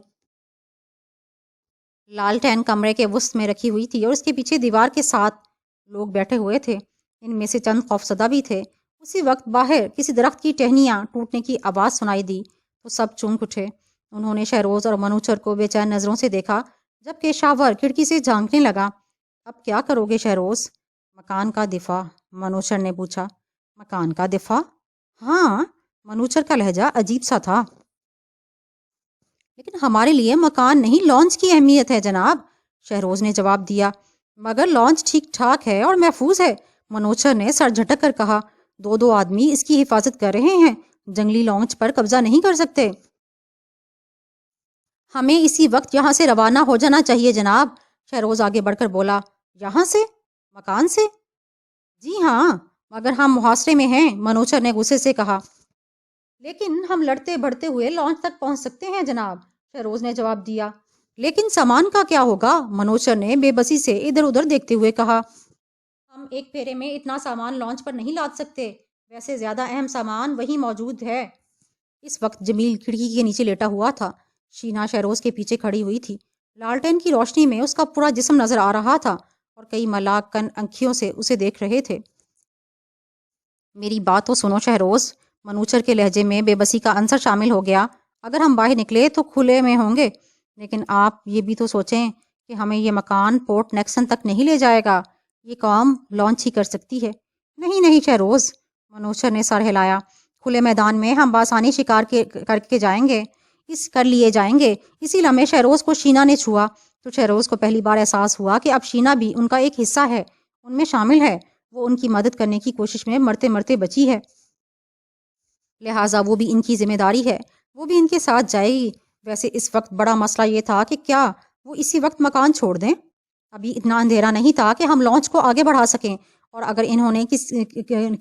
لالٹین کمرے کے وسط میں رکھی ہوئی تھی اور اس کے پیچھے دیوار کے 7 لوگ بیٹھے ہوئے تھے۔ ان میں سے چند خوفزدہ بھی تھے۔ اسی وقت باہر کسی درخت کی ٹہنیاں ٹوٹنے کی آواز سنائی دی تو سب چونک اٹھے۔ انہوں نے شہروز اور منوچر کو بے چین نظروں سے دیکھا، جبکہ شاور کھڑکی سے جھانکنے لگا۔ اب کیا کرو گے شہروز؟ مکان کا دفاع، منوچر نے پوچھا۔ مکان کا دفاع؟ ہاں، منوچر کا لہجہ عجیب سا تھا۔ لیکن ہمارے لیے مکان نہیں، لانچ کی اہمیت ہے جناب، شہروز نے جواب دیا۔ مگر لانچ ٹھیک ٹھاک ہے اور محفوظ ہے، منوچر نے سر جھٹک کر کہا۔ 2 آدمی اس کی حفاظت کر رہے ہیں، جنگلی لانچ پر قبضہ نہیں کر سکتے۔ ہمیں اسی وقت یہاں سے روانہ ہو جانا چاہیے جناب، شہروز آگے بڑھ کر بولا۔ یہاں سے؟ مکان سے؟ جی ہاں، مگر ہم محاصرے میں ہیں، منوچر نے غصے سے کہا۔ لیکن ہم لڑتے بڑھتے ہوئے لانچ تک پہنچ سکتے ہیں جناب، شہروز نے جواب دیا۔ لیکن سامان کا کیا ہوگا؟ منوچر نے بے بسی سے ادھر ادھر دیکھتے ہوئے کہا۔ ہم ایک پھیرے میں اتنا سامان لانچ پر نہیں لاد سکتے، ویسے زیادہ اہم سامان وہی موجود ہے۔ اس وقت جمیل کھڑکی کے نیچے لیٹا ہوا تھا۔ شینا شہروز کے پیچھے کھڑی ہوئی تھی۔ لالٹین کی روشنی میں اس کا پورا جسم نظر آ رہا تھا اور کئی ملاکن آنکھوں سے اسے دیکھ رہے تھے۔ میری بات تو سنو شہروز، منوچر کے لہجے میں بے بسی کا عنصر شامل ہو گیا۔ اگر ہم باہر نکلے تو کھلے میں ہوں گے، لیکن آپ یہ بھی تو سوچیں کہ ہمیں یہ مکان پورٹ نیکسن تک نہیں لے جائے گا۔ یہ کام لانچ ہی کر سکتی ہے۔ نہیں نہیں شہروز، منوچر نے سر ہلایا، کھلے میدان میں ہم بآسانی شکار کر لیے جائیں گے۔ اسی لمحے شہروز کو شینا نے چھوا تو شہروز کو پہلی بار احساس ہوا کہ اب شینا بھی ان کا ایک حصہ ہے، ان میں شامل ہے۔ وہ ان کی مدد کرنے کی کوشش میں مرتے مرتے بچی ہے، لہٰذا وہ بھی ان کی ذمہ داری ہے، وہ بھی ان کے ساتھ جائے گی۔ ویسے اس وقت بڑا مسئلہ یہ تھا کہ کیا وہ اسی وقت مکان چھوڑ دیں؟ ابھی اتنا اندھیرا نہیں تھا کہ ہم لانچ کو آگے بڑھا سکیں، اور اگر انہوں نے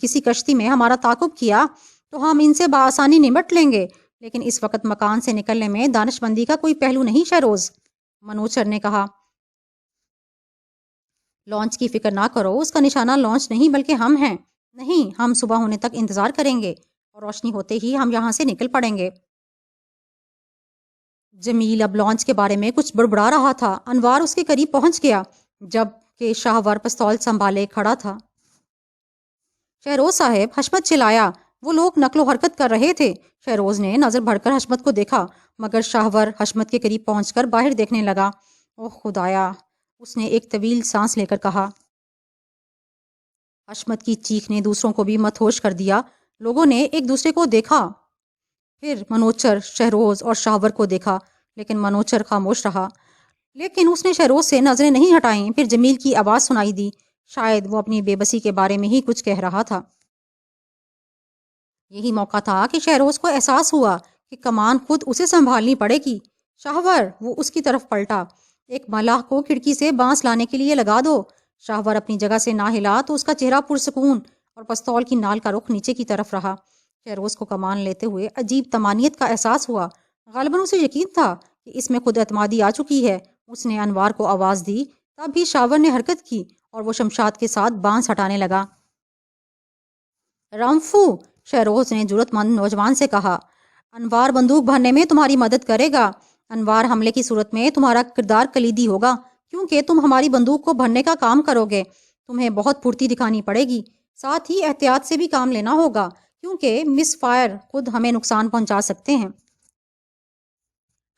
کسی کشتی میں ہمارا تعاقب کیا تو ہم ان سے بآسانی نمٹ لیں گے، لیکن اس وقت مکان سے نکلنے میں دانش مندی کا کوئی پہلو نہیں شہروز، منوچر نے کہا۔ لانچ کی فکر نہ کرو، اس کا نشانہ لانچ نہیں بلکہ ہم ہیں۔ نہیں، ہم صبح ہونے تک انتظار کریں گے اور روشنی ہوتے ہی ہم یہاں سے نکل پڑیں گے۔ جمیل اب لانچ کے بارے میں کچھ بڑبڑا رہا تھا۔ انوار اس کے قریب پہنچ گیا جب کہ شاہور پستول سنبھالے کھڑا تھا۔ شہروز صاحب، حشمت چلایا، وہ لوگ نقل و حرکت کر رہے تھے۔ شہروز نے نظر بڑھ کر حشمت کو دیکھا، مگر شاہور حشمت کے قریب پہنچ کر باہر دیکھنے لگا۔ اوہ خدایا، اس نے ایک طویل سانس لے کر کہا۔ حشمت کی چیخ نے دوسروں کو بھی مدہوش کر دیا۔ لوگوں نے ایک دوسرے کو دیکھا، پھر منوچر، شہروز اور شاہور کو دیکھا، لیکن منوچر خاموش رہا۔ لیکن اس نے شہروز سے نظریں نہیں ہٹائیں۔ پھر جمیل کی آواز سنائی دی، شاید وہ اپنی بے بسی کے بارے میں ہی کچھ کہہ رہا تھا۔ یہی موقع تھا کہ شہروز کو احساس ہوا کہ کمان خود اسے سنبھالنی پڑے گی۔ شاہور، وہ اس کی طرف پلٹا، ایک ملاح کو کھڑکی سے بانس لانے کے لیے لگا دو۔ شاہور اپنی جگہ سے نہ ہلا تو اس کا چہرہ پرسکون اور پستول کی نال کا رخ نیچے کی طرف رہا۔ شہروز کو کمان لیتے ہوئے عجیب طمانینت کا احساس ہوا۔ غالباً اسے یقین تھا کہ اس میں خود اعتمادی آ چکی ہے۔ اس نے انوار کو آواز دی، تب بھی شاہور نے حرکت کی اور وہ شمشاد کے ساتھ بانس ہٹانے لگا۔ رامفو، شہروز نے جرأت مند نوجوان سے کہا، انوار بندوق بھرنے میں تمہاری مدد کرے گا۔ انوار حملے کی صورت میں تمہارا کردار کلیدی ہوگا، کیونکہ تم ہماری بندوق کو بھرنے کا کام کرو گے۔ تمہیں بہت پھرتی دکھانی پڑے گی، ساتھ ہی احتیاط سے بھی کام لینا ہوگا، کیونکہ مس فائر خود ہمیں نقصان پہنچا سکتے ہیں۔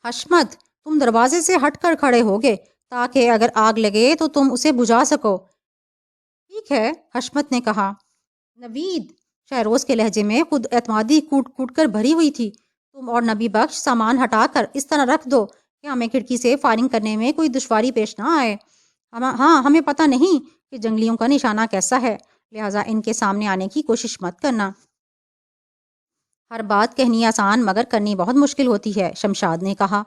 حشمت، تم دروازے سے ہٹ کر کھڑے ہوگے تاکہ اگر آگ لگے تو تم اسے بجھا سکو۔ ٹھیک ہے، حشمت نے کہا۔ نوید، شہروز کے لہجے میں خود اعتمادی کوٹ کوٹ کر بھری ہوئی تھی، تم اور نبی بخش سامان ہٹا کر اس طرح رکھ دو کہ ہمیں کھڑکی سے فائرنگ کرنے میں کوئی دشواری پیش نہ آئے۔ ہاں، ہمیں پتہ نہیں کہ جنگلیوں کا نشانہ کیسا ہے، لہٰذا ان کے سامنے آنے کی کوشش مت کرنا۔ ہر بات کہنی آسان مگر کرنی بہت مشکل ہوتی ہے، شمشاد نے کہا۔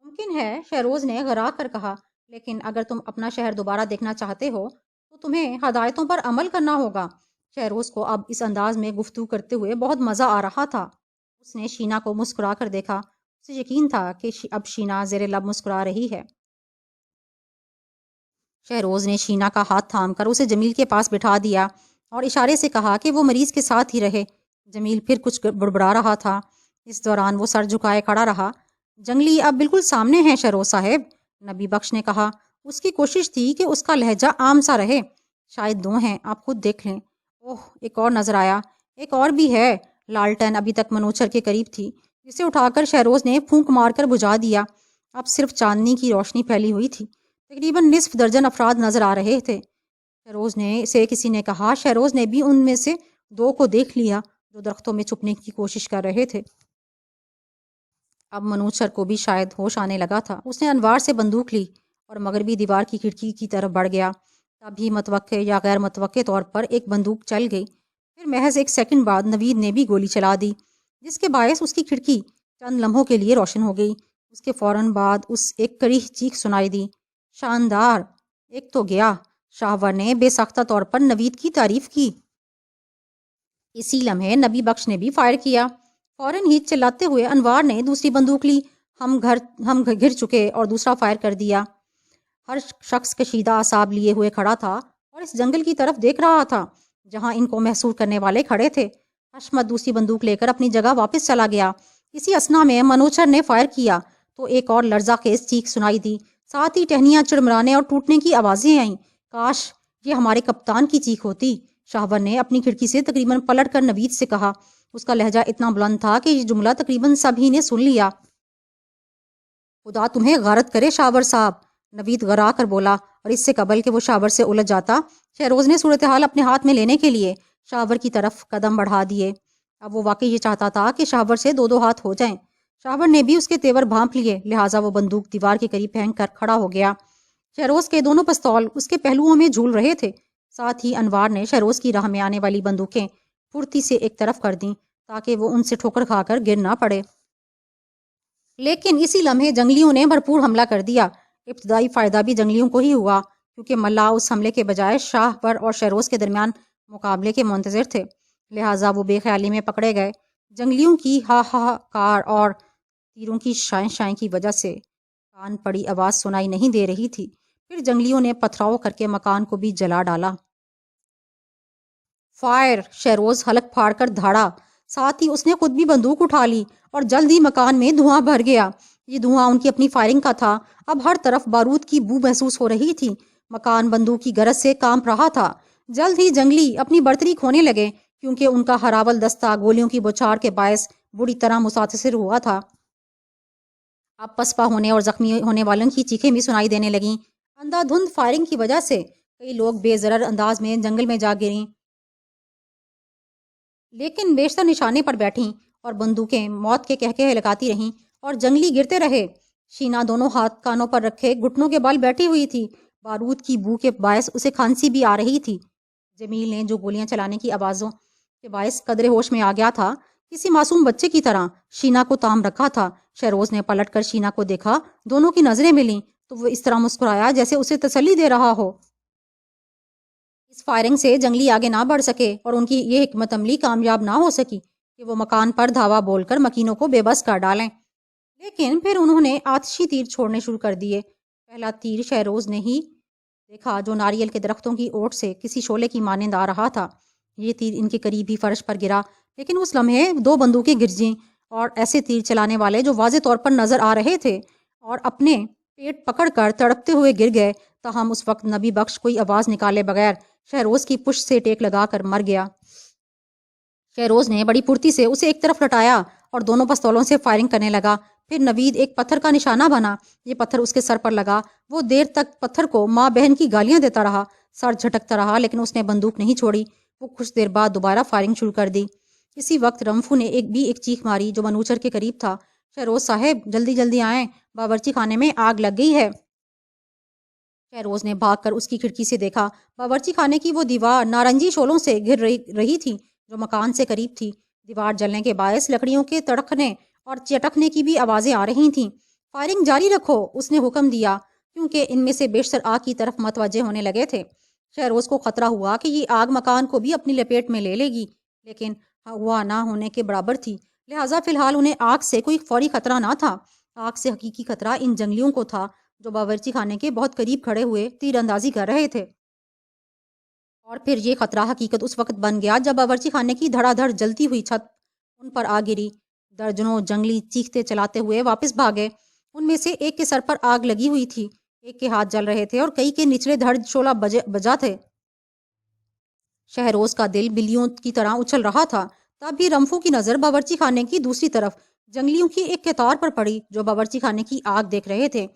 ممکن ہے، شہروز نے غرا کر کہا، لیکن اگر تم اپنا شہر دوبارہ دیکھنا چاہتے ہو تو تمہیں ہدایتوں پر عمل کرنا ہوگا۔ شہروز کو اب اس انداز میں گفتگو کرتے ہوئے بہت مزہ آ رہا تھا۔ اس نے شینا کو مسکرا کر دیکھا، اسے یقین تھا کہ اب شینا زیر لب مسکرا رہی ہے۔ شہروز نے شینا کا ہاتھ تھام کر اسے جمیل کے پاس بٹھا دیا اور اشارے سے کہا کہ وہ مریض کے ساتھ ہی رہے۔ جمیل پھر کچھ بڑبڑا رہا تھا، اس دوران وہ سر جھکائے کھڑا رہا۔ جنگلی اب بالکل سامنے ہیں شہروز صاحب، نبی بخش نے کہا۔ اس کی کوشش تھی کہ اس کا لہجہ عام سا رہے۔ شاید دو ہیں، آپ خود دیکھ لیں۔ اوہ، ایک اور نظر آیا، ایک اور بھی ہے۔ لالٹین ابھی تک منوچر کے قریب تھی، جسے اٹھا کر شہروز نے پھونک مار کر بجھا دیا۔ اب صرف چاندنی کی روشنی پھیلی ہوئی تھی، تقریباً نصف درجن افراد نظر آ رہے تھے۔ شہروز نے سے کسی نے کہا۔ شہروز نے بھی ان میں سے دو کو دیکھ لیا جو درختوں میں چھپنے کی کوشش کر رہے تھے۔ اب منوچر کو بھی شاید ہوش آنے لگا تھا۔ اس نے انوار سے بندوق لی اور مغربی دیوار کی کھڑکی کی طرف بڑھ گیا۔ تبھی متوقع یا غیر متوقع طور پر ایک بندوق چل گئی۔ پھر محض ایک سیکنڈ بعد نوید نے بھی گولی چلا دی، جس کے باعث اس کی کھڑکی چند لمحوں کے لیے روشن ہو گئی۔ اس کے فوراً بعد اس ایک کڑی چیخ سنائی دی، شاندار، ایک تو گیا۔ شاہور نے بے ساختہ طور پر نوید کی تعریف کی۔ اسی لمحے نبی بخش نے بھی فائر کیا۔ فوراً ہی چلاتے ہوئے انوار نے دوسری بندوق لی۔ ہم گھر چکے اور دوسرا فائر کر دیا۔ ہر شخص کشیدہ اعصاب لیے ہوئے کھڑا تھا اور اور اس جنگل کی طرف دیکھ رہا تھا جہاں ان کو محصور کرنے والے کھڑے تھے۔ حشمت دوسری بندوق لے کر اپنی جگہ واپس چلا گیا۔ اسی اسنا میں منوچر نے فائر کیا تو ایک اور لرزہ خیز چیخ سنائی دی، ساتھ ہی ٹہنیاں چڑمڑانے اور ٹوٹنے کی آوازیں آئیں۔ کاش یہ ہمارے کپتان کی چیخ ہوتی، شاہور نے اپنی کھڑکی سے تقریباً پلٹ کر نوید سے کہا۔ اس کا لہجہ اتنا بلند تھا کہ یہ جملہ تقریباً سبھی نے سن لیا۔ خدا تمہیں غارت کرے شاہور صاحب، نوید غرا کر بولا، اور اس سے قبل کہ وہ شاہور سے الجھ جاتا، شہروز نے صورتحال اپنے ہاتھ میں لینے کے لیے شاہور کی طرف قدم بڑھا دیے۔ اب وہ واقعی یہ چاہتا تھا کہ شاہور سے دو ہاتھ ہو جائیں۔ شاہور نے بھی اس کے تیور بھانپ لیے، لہٰذا وہ بندوق دیوار کے قریب پھینک کر کھڑا ہو گیا۔ شہروز کے دونوں پستول اس کے پہلوؤں میں جھول رہے تھے۔ ساتھ ہی انوار نے شہروز کی راہ میں آنے والی بندوقیں پھرتی سے ایک طرف کر دیں تاکہ وہ ان سے ٹھوکر کھا کر گر نہ پڑے۔ لیکن اسی لمحے جنگلیوں نے بھرپور حملہ کر دیا۔ ابتدائی فائدہ بھی جنگلیوں کو ہی ہوا کیونکہ ملا اس حملے کے بجائے شاہور اور شہروز کے درمیان مقابلے کے منتظر تھے، لہٰذا وہ بے خیالی میں پکڑے گئے۔ جنگلیوں کی ہاہاکار اور تیروں کی شائیں شائیں کی وجہ سے کان پڑی آواز سنائی نہیں دے رہی تھی۔ پھر جنگلیوں نے پتھراؤ کر کے مکان کو بھی جلا ڈالا۔ فائر! شہروز حلق پھاڑ کر دھاڑا، ساتھ ہی اس نے خود بھی بندوق اٹھا لی اور جلد ہی مکان میں دھواں بھر گیا۔ یہ دھواں ان کی اپنی فائرنگ کا تھا۔ اب ہر طرف بارود کی بو محسوس ہو رہی تھی۔ مکان بندوق کی گرج سے کانپ رہا تھا۔ جلد ہی جنگلی اپنی برتری کھونے لگے کیونکہ ان کا ہراول دستہ گولیوں کی بوچھار کے باعث بری طرح متاثر ہوا تھا۔ اب پسپا ہونے اور زخمی ہونے والوں کی چیخیں بھی سنائی دینے لگیں۔ اندھا دھند فائرنگ کی وجہ سے کئی لوگ بے ضرر انداز میں جنگل میں جا گریں، لیکن بیشتر نشانے پر بیٹھیں اور بندوقیں موت کے کہکہے لگاتی رہیں اور جنگلی گرتے رہے۔ شینا دونوں ہاتھ کانوں پر رکھے گھٹنوں کے بل بیٹھی ہوئی تھی۔ بارود کی بو کے باعث اسے کھانسی بھی آ رہی تھی۔ جمیل نے جو گولیاں چلانے کی آوازوں کے باعث قدرے ہوش میں آ گیا تھا، کسی معصوم بچے کی طرح شینا کو تام رکھا تھا۔ شہروز نے پلٹ کر شینا کو دیکھا، دونوں کی نظریں ملیں تو وہ اس طرح مسکرایا جیسے اسے تسلی دے رہا ہو۔ اس فائرنگ سے جنگلی آگے نہ بڑھ سکے اور ان کی یہ حکمت عملی کامیاب نہ ہو سکی کہ وہ مکان پر دھاوا بول کر مکینوں کو بے بس کر ڈالیں۔ لیکن پھر انہوں نے آتشی تیر چھوڑنے شروع کر دیے۔ پہلا تیر شہروز نے ہی دیکھا جو ناریل کے درختوں کی اوٹ سے کسی شعلے کی مانند آ رہا تھا۔ یہ تیر ان کے قریب ہی فرش پر گرا، لیکن اس لمحے دو بندوقیں گرجیں اور ایسے تیر چلانے والے جو واضح طور پر نظر آ رہے تھے اور اپنے پیٹ پکڑ کر تڑپتے ہوئے گر گئے۔ تاہم اس وقت نبی بخش کوئی آواز نکالے بغیر شہروز کی پشت سے ٹیک لگا کر مر گیا۔ شہروز نے بڑی پھرتی سے اسے ایک طرف لٹایا اور دونوں پستولوں سے فائرنگ کرنے لگا۔ پھر نوید ایک پتھر کا نشانہ بنا۔ یہ پتھر اس کے سر پر لگا۔ وہ دیر تک پتھر کو ماں بہن کی گالیاں دیتا رہا، سر جھٹکتا رہا، لیکن اس نے بندوق نہیں چھوڑی۔ وہ کچھ دیر بعد دوبارہ فائرنگ شروع کر دی۔ اسی وقت رمفو نے ایک چیخ ماری جو منوچر کے قریب تھا۔ شہروز صاحب جلدی جلدی آئیں، باورچی خانے میں آگ لگ گئی ہے۔ شہروز نے بھاگ کر اس کی کھڑکی سے دیکھا۔ باورچی خانے کی وہ دیوار نارنجی شعلوں سے گھر رہی تھی جو مکان سے قریب تھی۔ دیوار جلنے کے باعث لکڑیوں کے تڑکنے اور چٹکنے کی بھی آوازیں آ رہی تھیں۔ فائرنگ جاری رکھو، اس نے حکم دیا، کیونکہ ان میں سے بیشتر آگ کی طرف متوجہ ہونے لگے تھے۔ شہروز کو خطرہ ہوا کہ یہ آگ مکان کو بھی اپنی لپیٹ میں لے گی، لیکن ہوا نہ ہونے کے برابر تھی، لہٰذا فی الحال انہیں آگ سے کوئی فوری خطرہ نہ تھا۔ آگ سے حقیقی خطرہ ان جنگلیوں کو تھا جو باورچی خانے کے بہت قریب کھڑے ہوئے تیر اندازی کر رہے تھے۔ اور پھر یہ خطرہ حقیقت اس وقت بن گیا جب باورچی خانے کی دھڑا دھڑ جلتی ہوئی چھت ان پر آ گری۔ درجنوں جنگلی چیختے چلاتے ہوئے واپس بھاگے۔ ان میں سے ایک کے سر پر آگ لگی ہوئی تھی، ایک کے ہاتھ جل رہے تھے اور کئی کے نچلے دھڑ شعلہ بجا تھے۔ شہروز کا دل بلیوں کی طرح اچھل رہا تھا۔ تب بھی رمفو کی نظر باورچی خانے کی دوسری طرف جنگلیوں کی ایک قطار پر پڑی جو باورچی خانے کی آگ دیکھ رہے تھے۔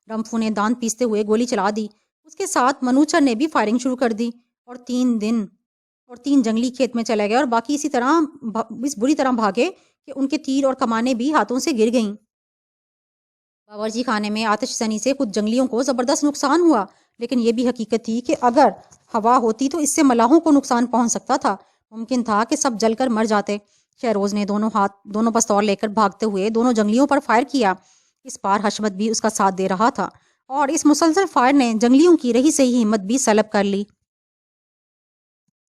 رمفو نے دانت پیستے ہوئے گولی چلا دی۔ اس کے ساتھ منوچر نے بھی فائرنگ شروع کر دی اور تین جنگلی کھیت میں چلے گئے اور باقی اس بری طرح بھاگے کہ ان کے تیر اور کمانیں بھی ہاتھوں سے گر گئیں۔ باورچی خانے میں آتش زنی سے خود جنگلیوں کو زبردست نقصان ہوا، لیکن یہ بھی حقیقت تھی کہ اگر ہوا ہوتی تو اس سے ملاحوں کو نقصان پہنچ سکتا تھا۔ ممکن تھا کہ سب جل کر مر جاتے۔ شہروز نے دونوں پستول لے کر بھاگتے ہوئے دونوں جنگلیوں پر فائر کیا۔ اس بار حشمت بھی اس کا ساتھ دے رہا تھا اور اس مسلسل فائر نے جنگلیوں کی رہی سہی ہمت بھی سلب کر لی۔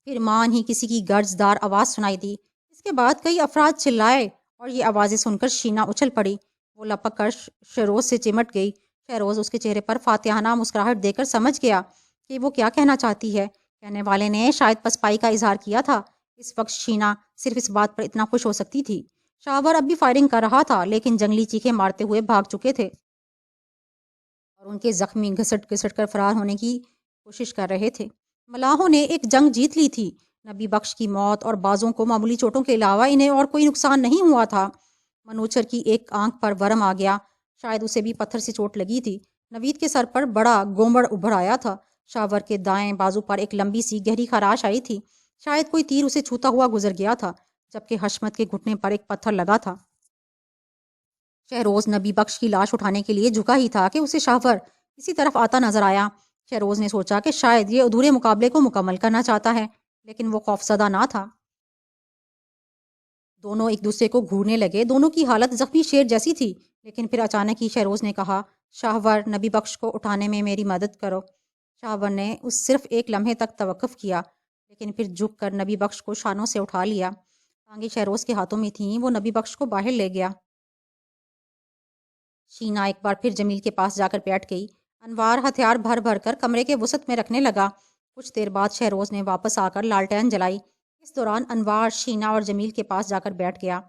پھر مان ہی کسی کی گرجدار آواز سنائی دی۔ اس کے بعد کئی افراد چلائے اور یہ آوازیں سن کر شینا اچھل پڑی۔ وہ لپک کر شہروز سے چمٹ گئی۔ شہروز اس کے چہرے پر فاتحانہ مسکراہٹ دے کر سمجھ گیا کہ وہ کیا کہنا چاہتی ہے۔ کہنے والے نے شاید پسپائی کا اظہار کیا تھا۔ اس وقت شینا صرف اس بات پر اتنا خوش ہو سکتی تھی۔ شاور اب بھی فائرنگ کر رہا تھا، لیکن جنگلی چیخیں مارتے ہوئے بھاگ چکے تھے اور ان کے زخمی گھسٹ گھسٹ کر فرار ہونے کی کوشش کر رہے تھے۔ ملاحوں نے ایک جنگ جیت لی تھی۔ نبی بخش کی موت اور بازوں کو معمولی چوٹوں کے علاوہ انہیں اور کوئی نقصان نہیں ہوا تھا۔ منوچر کی ایک آنکھ پر ورم آ گیا، شاید اسے بھی پتھر سے چوٹ لگی تھی۔ نوید کے سر پر بڑا گومڑ ابھر آیا تھا۔ شاور کے دائیں بازو پر ایک لمبی سی گہری خراش آئی تھی، شاید کوئی تیر اسے چھوتا ہوا گزر گیا تھا، جبکہ حشمت کے گھٹنے پر ایک پتھر لگا تھا۔ شہروز نبی بخش کی لاش اٹھانے کے لیے جھکا ہی تھا کہ اسے شاور اسی طرف آتا نظر آیا۔ شہروز نے سوچا کہ شاید یہ ادھورے مقابلے کو مکمل کرنا چاہتا ہے، لیکن وہ خوفزدہ نہ تھا۔ دونوں ایک دوسرے کو گھورنے لگے۔ دونوں کی حالت زخمی شیر جیسی تھی، لیکن پھر اچانک ہی شہروز نے کہا، شاہور، نبی بخش کو اٹھانے میں میری مدد کرو۔ شاہور نے اس صرف ایک لمحے تک توقف کیا، لیکن پھر جھک کر نبی بخش کو شانوں سے اٹھا لیا۔ ٹانگیں شہروز کے ہاتھوں میں تھیں، وہ نبی بخش کو باہر لے گیا۔ شینا ایک بار پھر جمیل کے پاس جا کر بیٹھ گئی۔ انوار ہتھیار بھر بھر کر کمرے کے وسط میں رکھنے لگا۔ کچھ دیر بعد شہروز نے واپس آ کر لالٹین جلائی۔ اس دوران انوار شینا اور جمیل کے پاس جا کر بیٹھ گیا۔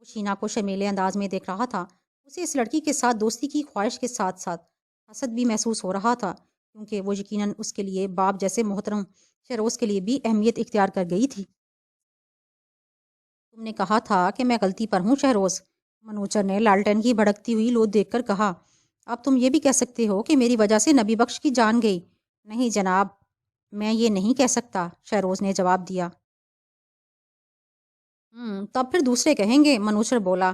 وہ شینا کو شرمیلے انداز میں دیکھ رہا تھا۔ اسے اس لڑکی کے ساتھ دوستی کی خواہش کے ساتھ ساتھ حسد بھی محسوس ہو رہا تھا، کیونکہ وہ یقیناً اس کے لیے باپ جیسے محترم شہروز کے لیے بھی اہمیت اختیار کر گئی تھی۔ تم نے کہا تھا کہ میں غلطی پر ہوں شہروز، منوچر نے لالٹین کی بھڑکتی ہوئی لو دیکھ کر کہا۔ اب تم یہ بھی کہہ سکتے ہو کہ میری وجہ سے نبی بخش کی جان گئی۔ نہیں جناب، میں یہ نہیں کہہ سکتا، شہروز نے جواب دیا۔ تب پھر دوسرے کہیں گے، منوچر بولا۔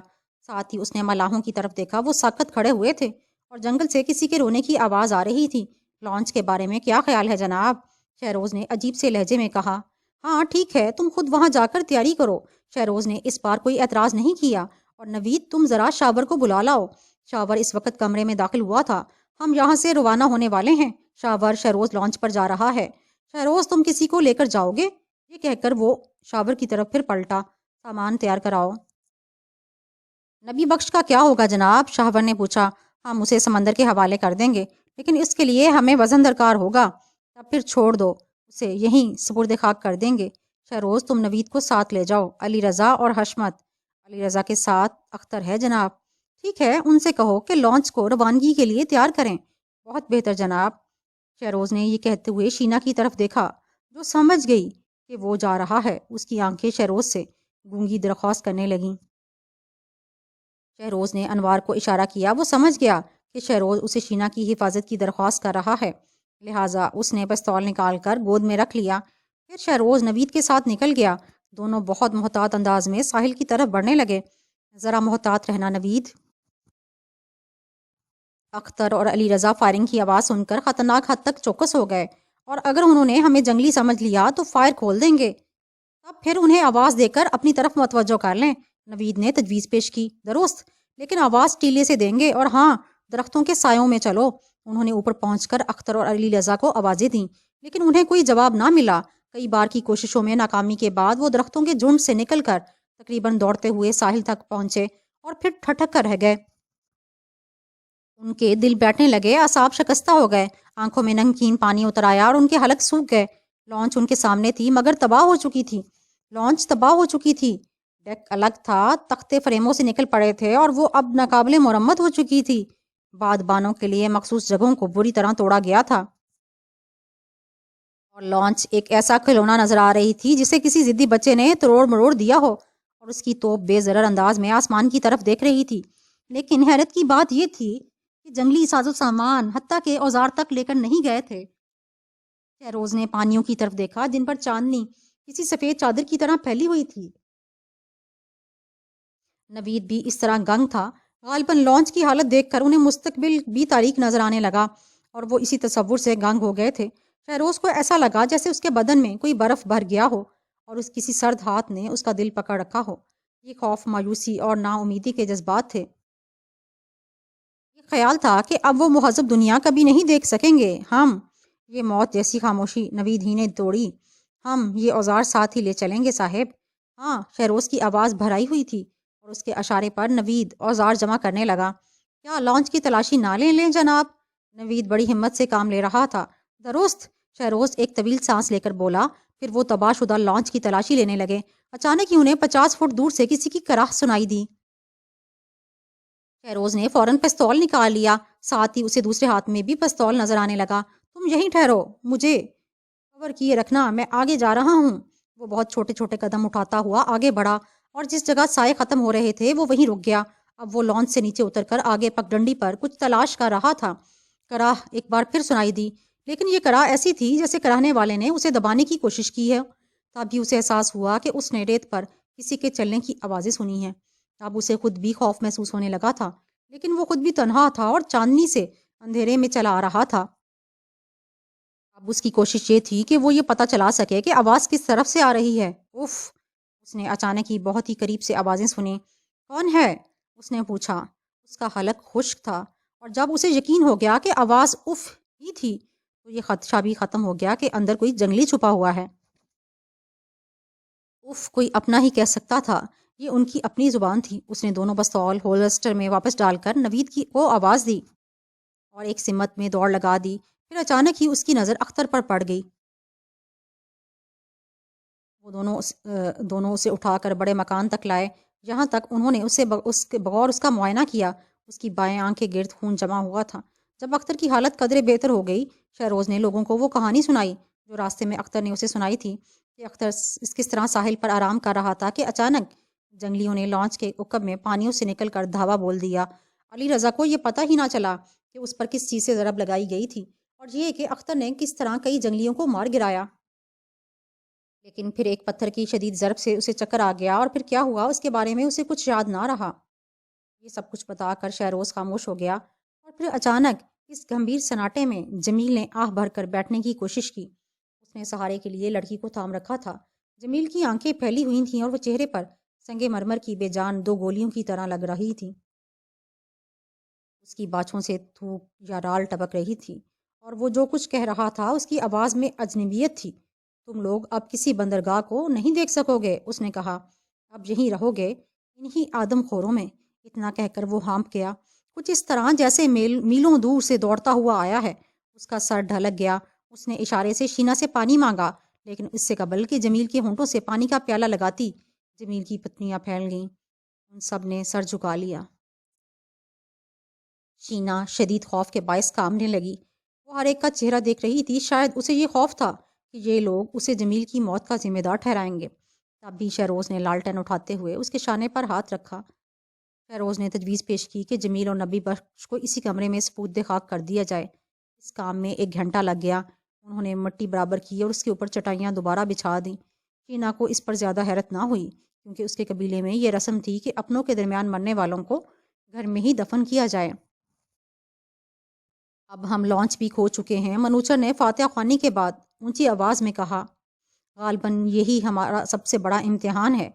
ساتھ ہی اس نے ملاحوں کی طرف دیکھا۔ وہ ساکت کھڑے ہوئے تھے اور جنگل سے کسی کے رونے کی آواز آ رہی تھی۔ لانچ کے بارے میں کیا خیال ہے جناب؟ شہروز نے عجیب سے لہجے میں کہا۔ ہاں ٹھیک ہے، تم خود وہاں جا کر تیاری کرو۔ شہروز نے اس بار کوئی اعتراض نہیں کیا۔ اور نوید، تم ذرا شاور کو بلا لاؤ۔ شاور اس وقت کمرے میں داخل ہوا تھا۔ ہم یہاں سے روانہ ہونے والے ہیں شاور، شہروز لانچ پر جا رہا ہے۔ شہروز، تم کسی کو لے کر جاؤ گے؟ یہ کہہ کر وہ شاور کی طرف پھر پلٹا۔ سامان تیار کراؤ۔ نبی بخش کا کیا ہوگا جناب؟ شاہور نے پوچھا۔ ہم اسے سمندر کے حوالے کر دیں گے، لیکن اس کے لیے ہمیں وزن درکار ہوگا۔ تب پھر چھوڑ دو، اسے یہیں سپرد خاک کر دیں گے۔ شہروز، تم نوید کو ساتھ لے جاؤ۔ علی رضا اور حشمت؟ علی رضا کے ساتھ اختر ہے جناب۔ ٹھیک ہے، ان سے کہو کہ لانچ کو روانگی کے لیے تیار کریں۔ بہت بہتر جناب۔ شہروز نے یہ کہتے ہوئے شینا کی طرف دیکھا، جو سمجھ گئی کہ وہ جا رہا ہے۔ اس کی آنکھیں شہروز سے گونگی درخواست کرنے لگیں۔ شہروز نے انوار کو اشارہ کیا۔ وہ سمجھ گیا کہ شہروز اسے شینا کی حفاظت کی درخواست کر رہا ہے، لہٰذا اس نے پستول نکال کر گود میں رکھ لیا۔ پھر شہروز نوید کے ساتھ نکل گیا۔ دونوں بہت محتاط انداز میں ساحل کی طرف بڑھنے لگے۔ ذرا محتاط رہنا نوید۔ اختر اور علی رضا فائرنگ کی آواز سن کر خطرناک حد تک چوکس ہو گئے، اور اگر انہوں نے ہمیں جنگلی سمجھ لیا تو فائر کھول دیں گے۔ تب پھر انہیں آواز دے کر اپنی طرف متوجہ کر لیں، نوید نے تجویز پیش کی۔ درست، لیکن آواز ٹیلے سے دیں گے، اور ہاں، درختوں کے سایوں میں چلو۔ انہوں نے اوپر پہنچ کر اختر اور علی رضا کو آوازیں دیں، لیکن انہیں کوئی جواب نہ ملا۔ کئی بار کی کوششوں میں ناکامی کے بعد وہ درختوں کے جھنڈ سے نکل کر تقریباً دوڑتے ہوئے ساحل تک پہنچے اور پھر ٹھٹک کر رہ گئے۔ ان کے دل بیٹھنے لگے، اعصاب شکستہ ہو گئے، آنکھوں میں نمکین پانی اتر آیا اور ان کے حلق سوکھ گئے۔ لانچ ان کے سامنے تھی، مگر تباہ ہو چکی تھی۔ لانچ تباہ ہو چکی تھی۔ ڈیک الگ تھا، تختے فریموں سے نکل پڑے تھے اور وہ اب ناقابل مرمت ہو چکی تھی۔ بادبانوں کے لیے مخصوص جگہوں کو بری طرح توڑا گیا تھا، اور لانچ ایک ایسا کھلونا نظر آ رہی تھی جسے کسی ضدی بچے نے تروڑ مروڑ دیا ہو، اور اس کی توپ بے ضرر انداز میں آسمان کی طرف دیکھ رہی تھی۔ لیکن حیرت کی بات یہ تھی کہ جنگلی ساز و سامان حتیٰ کہ اوزار تک لے کر نہیں گئے تھے۔ شہروز نے پانیوں کی طرف دیکھا جن پر چاندنی کسی سفید چادر کی طرح پھیلی ہوئی تھی۔ نوید بھی اس طرح گنگ تھا۔ غالباً لانچ کی حالت دیکھ کر انہیں مستقبل بھی تاریک نظر آنے لگا، اور وہ اسی تصور سے گنگ ہو گئے تھے۔ شہروز کو ایسا لگا جیسے اس کے بدن میں کوئی برف بھر گیا ہو اور اس کسی سرد ہاتھ نے اس کا دل پکڑ رکھا ہو۔ یہ خوف، مایوسی اور نا امیدی کے جذبات تھے۔ یہ خیال تھا کہ اب وہ مہذب دنیا کبھی نہیں دیکھ سکیں گے۔ ہم یہ موت جیسی خاموشی نوید ہی نے توڑی۔ ہم یہ اوزار ساتھ ہی لے چلیں گے صاحب۔ ہاں، شہروز کی آواز بھرائی ہوئی تھی، اور اس کے اشارے پر نوید اوزار جمع کرنے لگا۔ کیا لانچ کی تلاشی نہ لیں جناب؟ نوید بڑی ہمت سے کام لے رہا تھا۔ درست، شہروز ایک طویل سانس لے کر بولا، پھر وہ تباہ شدہ لانچ کی تلاشی لینے لگے۔ اچانک ہی انہیں 50 فٹ دور سے کسی کی کراہ سنائی دی۔ شہروز نے فوراً پستول نکال لیا، ساتھ ہی اسے دوسرے ہاتھ میں بھی پستول نظر آنے لگا۔ تم یہیں ٹھہرو، مجھے کور کیے رکھنا، میں آگے جا رہا ہوں۔ وہ بہت چھوٹے چھوٹے قدم اٹھاتا ہوا آگے بڑھا اور جس جگہ سائے ختم ہو رہے تھے وہ وہیں رک گیا۔ اب وہ لانچ سے نیچے اتر کر آگے پگڈنڈی پر کچھ تلاش کر رہا تھا۔ کراہ ایک بار پھر سنائی دی، لیکن یہ کراہ ایسی تھی جیسے کراہنے والے نے اسے دبانے کی کوشش کی ہے۔ تب بھی اسے احساس ہوا کہ اس نے ریت پر کسی کے چلنے کی آوازیں سنی ہیں۔ اب اسے خود بھی خوف محسوس ہونے لگا تھا، لیکن وہ خود بھی تنہا تھا اور چاندنی سے اندھیرے میں چلا آ رہا تھا۔ اب اس کی کوشش یہ تھی کہ وہ یہ پتہ چلا سکے کہ آواز کس طرف سے آ رہی ہے۔ اف! اس نے اچانک ہی بہت ہی قریب سے آوازیں سنی۔ کون ہے؟ اس نے پوچھا۔ اس کا حلق خشک تھا اور جب اسے یقین ہو گیا کہ آواز اف ہی تھی تو یہ خدشہ بھی ختم ہو گیا کہ اندر کوئی جنگلی چھپا ہوا ہے۔ اف کوئی اپنا ہی کہہ سکتا تھا، یہ ان کی اپنی زبان تھی۔ اس نے دونوں پستول ہولسٹر میں واپس ڈال کر نوید کو آواز دی اور ایک سمت میں دوڑ لگا دی۔ پھر اچانک ہی اس کی نظر اختر پر پڑ گئی۔ وہ دونوں اسے اٹھا کر بڑے مکان تک لائے، جہاں تک انہوں نے بغور اس کا معائنہ کیا۔ اس کی بائیں آنکھ کے گرد خون جمع ہوا تھا۔ جب اختر کی حالت قدرے بہتر ہو گئی، شہروز نے لوگوں کو وہ کہانی سنائی جو راستے میں اختر نے اسے سنائی تھی، کہ اختر کس طرح ساحل پر آرام کر رہا تھا کہ اچانک جنگلیوں نے لانچ کے عقب میں پانیوں سے نکل کر دھاوا بول دیا۔ علی رضا کو یہ پتہ ہی نہ چلا کہ اس پر کس چیز سے ضرب لگائی گئی تھی، اور یہ کہ اختر نے کس طرح کئی جنگلیوں کو مار گرایا۔ لیکن پھر ایک پتھر کی شدید ضرب سے اسے چکر آ گیا، اور پھر کیا ہوا اس کے بارے میں اسے کچھ یاد نہ رہا۔ یہ سب کچھ بتا کر شہروز خاموش ہو گیا، اور پھر اچانک اس گمبھیر سناٹے میں جمیل نے آہ بھر کر بیٹھنے کی کوشش کی۔ اس نے سہارے کے لیے لڑکی کو تھام رکھا تھا۔ جمیل کی آنکھیں پھیلی ہوئی تھیں اور وہ چہرے پر سنگ مرمر کی بے جان 2 گولیوں کی طرح لگ رہی تھی۔ اس کی باچھوں سے تھوک یا رال ٹپک رہی تھی، اور وہ جو کچھ کہہ رہا تھا اس کی آواز میں اجنبیت تھی۔ تم لوگ اب کسی بندرگاہ کو نہیں دیکھ سکو گے، اس نے کہا۔ اب یہیں رہو گے، انہی آدم خوروں میں۔ اتنا کہہ کر وہ ہانپ گیا، کچھ اس طرح جیسے میلوں دور سے دوڑتا ہوا آیا ہے۔ اس کا سر ڈھلک گیا۔ اس نے اشارے سے شینا سے پانی مانگا، لیکن اس سے قبل کہ جمیل کے ہونٹوں سے پانی کا پیالہ لگاتی، جمیل کی پتنیاں پھیل گئیں۔ ان سب نے سر جھکا لیا۔ شینا شدید خوف کے باعث کانپنے لگی۔ وہ ہر ایک کا چہرہ دیکھ رہی تھی۔ شاید اسے یہ خوف تھا کہ یہ لوگ اسے جمیل کی موت کا ذمہ دار ٹھہرائیں گے۔ تب بھی شہروز نے لالٹین اٹھاتے ہوئے اس کے شانے پر ہاتھ رکھا۔ شہروز نے تجویز پیش کی کہ جمیل اور نبی بخش کو اسی کمرے میں سپرد خاک کر دیا جائے۔ اس کام میں 1 گھنٹہ لگ گیا۔ انہوں نے مٹی برابر کی اور اس کے اوپر چٹائیاں دوبارہ بچھا دیں۔ شینا کو اس پر زیادہ حیرت نہ ہوئی، کیونکہ اس کے قبیلے میں یہ رسم تھی کہ اپنوں کے درمیان مرنے والوں کو گھر میں ہی دفن کیا جائے۔ اب ہم لانچ بھی کھو چکے ہیں، منوچر نے فاتحہ خوانی کے بعد اونچی آواز میں کہا۔ غالباً یہی ہمارا سب سے بڑا امتحان ہے،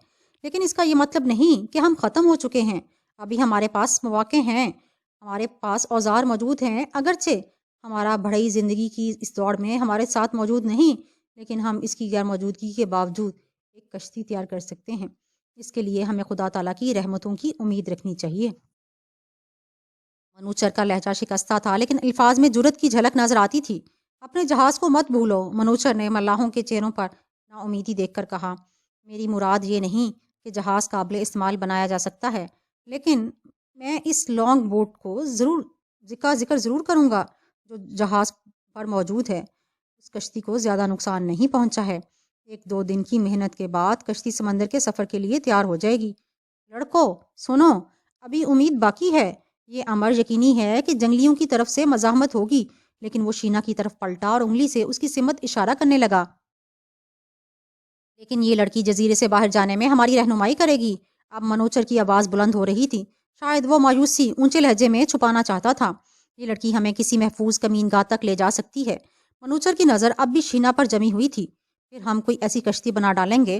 لیکن اس کا یہ مطلب نہیں کہ ہم ختم ہو چکے ہیں۔ ابھی ہمارے پاس مواقع ہیں، ہمارے پاس اوزار موجود ہیں۔ اگرچہ ہمارا بڑھئی زندگی کی اس دوڑ میں ہمارے ساتھ موجود نہیں، لیکن ہم اس کی غیر موجودگی کے باوجود ایک کشتی تیار کر سکتے ہیں۔ اس کے لیے ہمیں خدا تعالیٰ کی رحمتوں کی امید رکھنی چاہیے۔ منوچر کا لہجہ شکستہ تھا، لیکن الفاظ میں جرأت کی جھلک نظر آتی تھی۔ اپنے جہاز کو مت بھولو، منوچر نے ملاحوں کے چہروں پر نا امیدی دیکھ کر کہا۔ میری مراد یہ نہیں کہ جہاز قابل استعمال بنایا جا سکتا ہے، لیکن میں اس لانگ بوٹ کو ذکر ضرور کروں گا جو جہاز پر موجود ہے۔ اس کشتی کو زیادہ نقصان نہیں پہنچا ہے۔ 1-2 دن کی محنت کے بعد کشتی سمندر کے سفر کے لیے تیار ہو جائے گی۔ لڑکو سنو، ابھی امید باقی ہے۔ یہ امر یقینی ہے کہ جنگلیوں کی طرف سے مزاحمت ہوگی، لیکن وہ شینا کی طرف پلٹا اور انگلی سے اس کی سمت اشارہ کرنے لگا۔ لیکن یہ لڑکی جزیرے سے باہر جانے میں ہماری رہنمائی کرے گی۔ اب منوچر کی آواز بلند ہو رہی تھی، شاید وہ مایوسی اونچے لہجے میں چھپانا چاہتا تھا۔ یہ لڑکی ہمیں کسی محفوظ کمین گاہ تک لے جا سکتی ہے۔ منوچر کی نظر اب بھی شینا پر جمی ہوئی تھی۔ پھر ہم کوئی ایسی کشتی بنا ڈالیں گے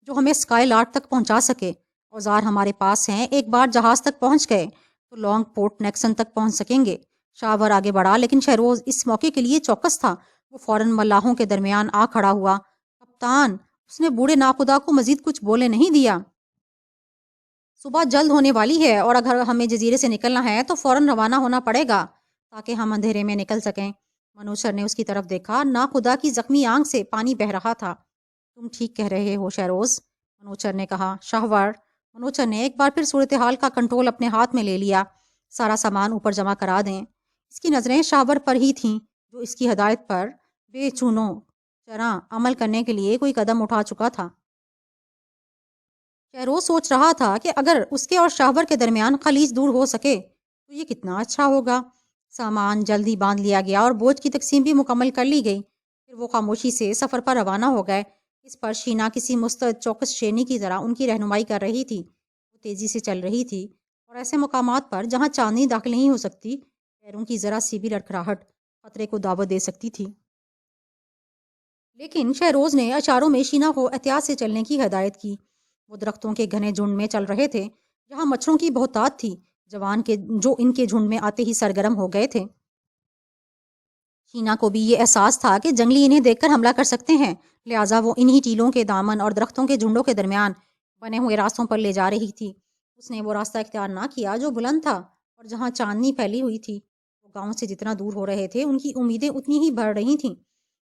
جو ہمیں اسکائی لاٹ تک پہنچا سکے۔ اوزار ہمارے پاس ہیں، ایک بار جہاز تک پہنچ گئے تو لانگ پورٹ نیکسن تک پہنچ سکیں گے۔ شاور آگے بڑھا، لیکن شہروز اس موقع کے لیے چوکس تھا۔ وہ فوراً ملاحوں کے درمیان آ کھڑا ہوا۔ کپتان، اس نے بوڑھے ناخدا کو مزید کچھ بولے نہیں دیا۔ صبح جلد ہونے والی ہے، اور اگر ہمیں جزیرے سے نکلنا ہے تو فوراً روانہ ہونا پڑے گا تاکہ ہم اندھیرے میں نکل سکیں۔ منوچر نے اس کی طرف دیکھا۔ ناخدا کی زخمی آنکھ سے پانی بہہ رہا تھا۔ تم ٹھیک کہہ رہے ہو شہروز، منوچر نے کہا۔ شاہور، منوچر نے ایک بار پھر صورتحال کا کنٹرول اپنے ہاتھ میں لے لیا۔ سارا سامان اوپر جمع کرا دیں۔ اس کی نظریں شاہور پر ہی تھیں جو اس کی ہدایت پر بے چونو چراں عمل کرنے کے لیے کوئی قدم اٹھا چکا تھا۔ شہروز سوچ رہا تھا کہ اگر اس کے اور شاہور کے درمیان خلیج دور ہو سکے تو یہ کتنا اچھا ہوگا۔ سامان جلدی باندھ لیا گیا اور بوجھ کی تقسیم بھی مکمل کر لی گئی۔ پھر وہ خاموشی سے سفر پر روانہ ہو گئے۔ اس پر شینا کسی مستعد چوکس شیرنی کی طرح ان کی رہنمائی کر رہی تھی۔ وہ تیزی سے چل رہی تھی اور ایسے مقامات پر جہاں چاندنی داخل نہیں ہو سکتی، پیروں کی ذرا سی بھی لڑکھڑاہٹ خطرے کو دعوت دے سکتی تھی۔ لیکن شہروز نے اشاروں میں شینا کو احتیاط سے چلنے کی ہدایت کی۔ وہ درختوں کے گھنے جھنڈ میں چل رہے تھے جہاں مچھروں کی بہتات تھی، جو ان کے جھنڈ میں آتے ہی سرگرم ہو گئے تھے۔ شینا کو بھی یہ احساس تھا کہ جنگلی انہیں دیکھ کر حملہ کر سکتے ہیں، لہٰذا وہ انہی ٹیلوں کے دامن اور درختوں کے جھنڈوں کے درمیان بنے ہوئے راستوں پر لے جا رہی تھی۔ اس نے وہ راستہ اختیار نہ کیا جو بلند تھا اور جہاں چاندنی پھیلی ہوئی تھی۔ وہ گاؤں سے جتنا دور ہو رہے تھے ان کی امیدیں اتنی ہی بڑھ رہی تھیں۔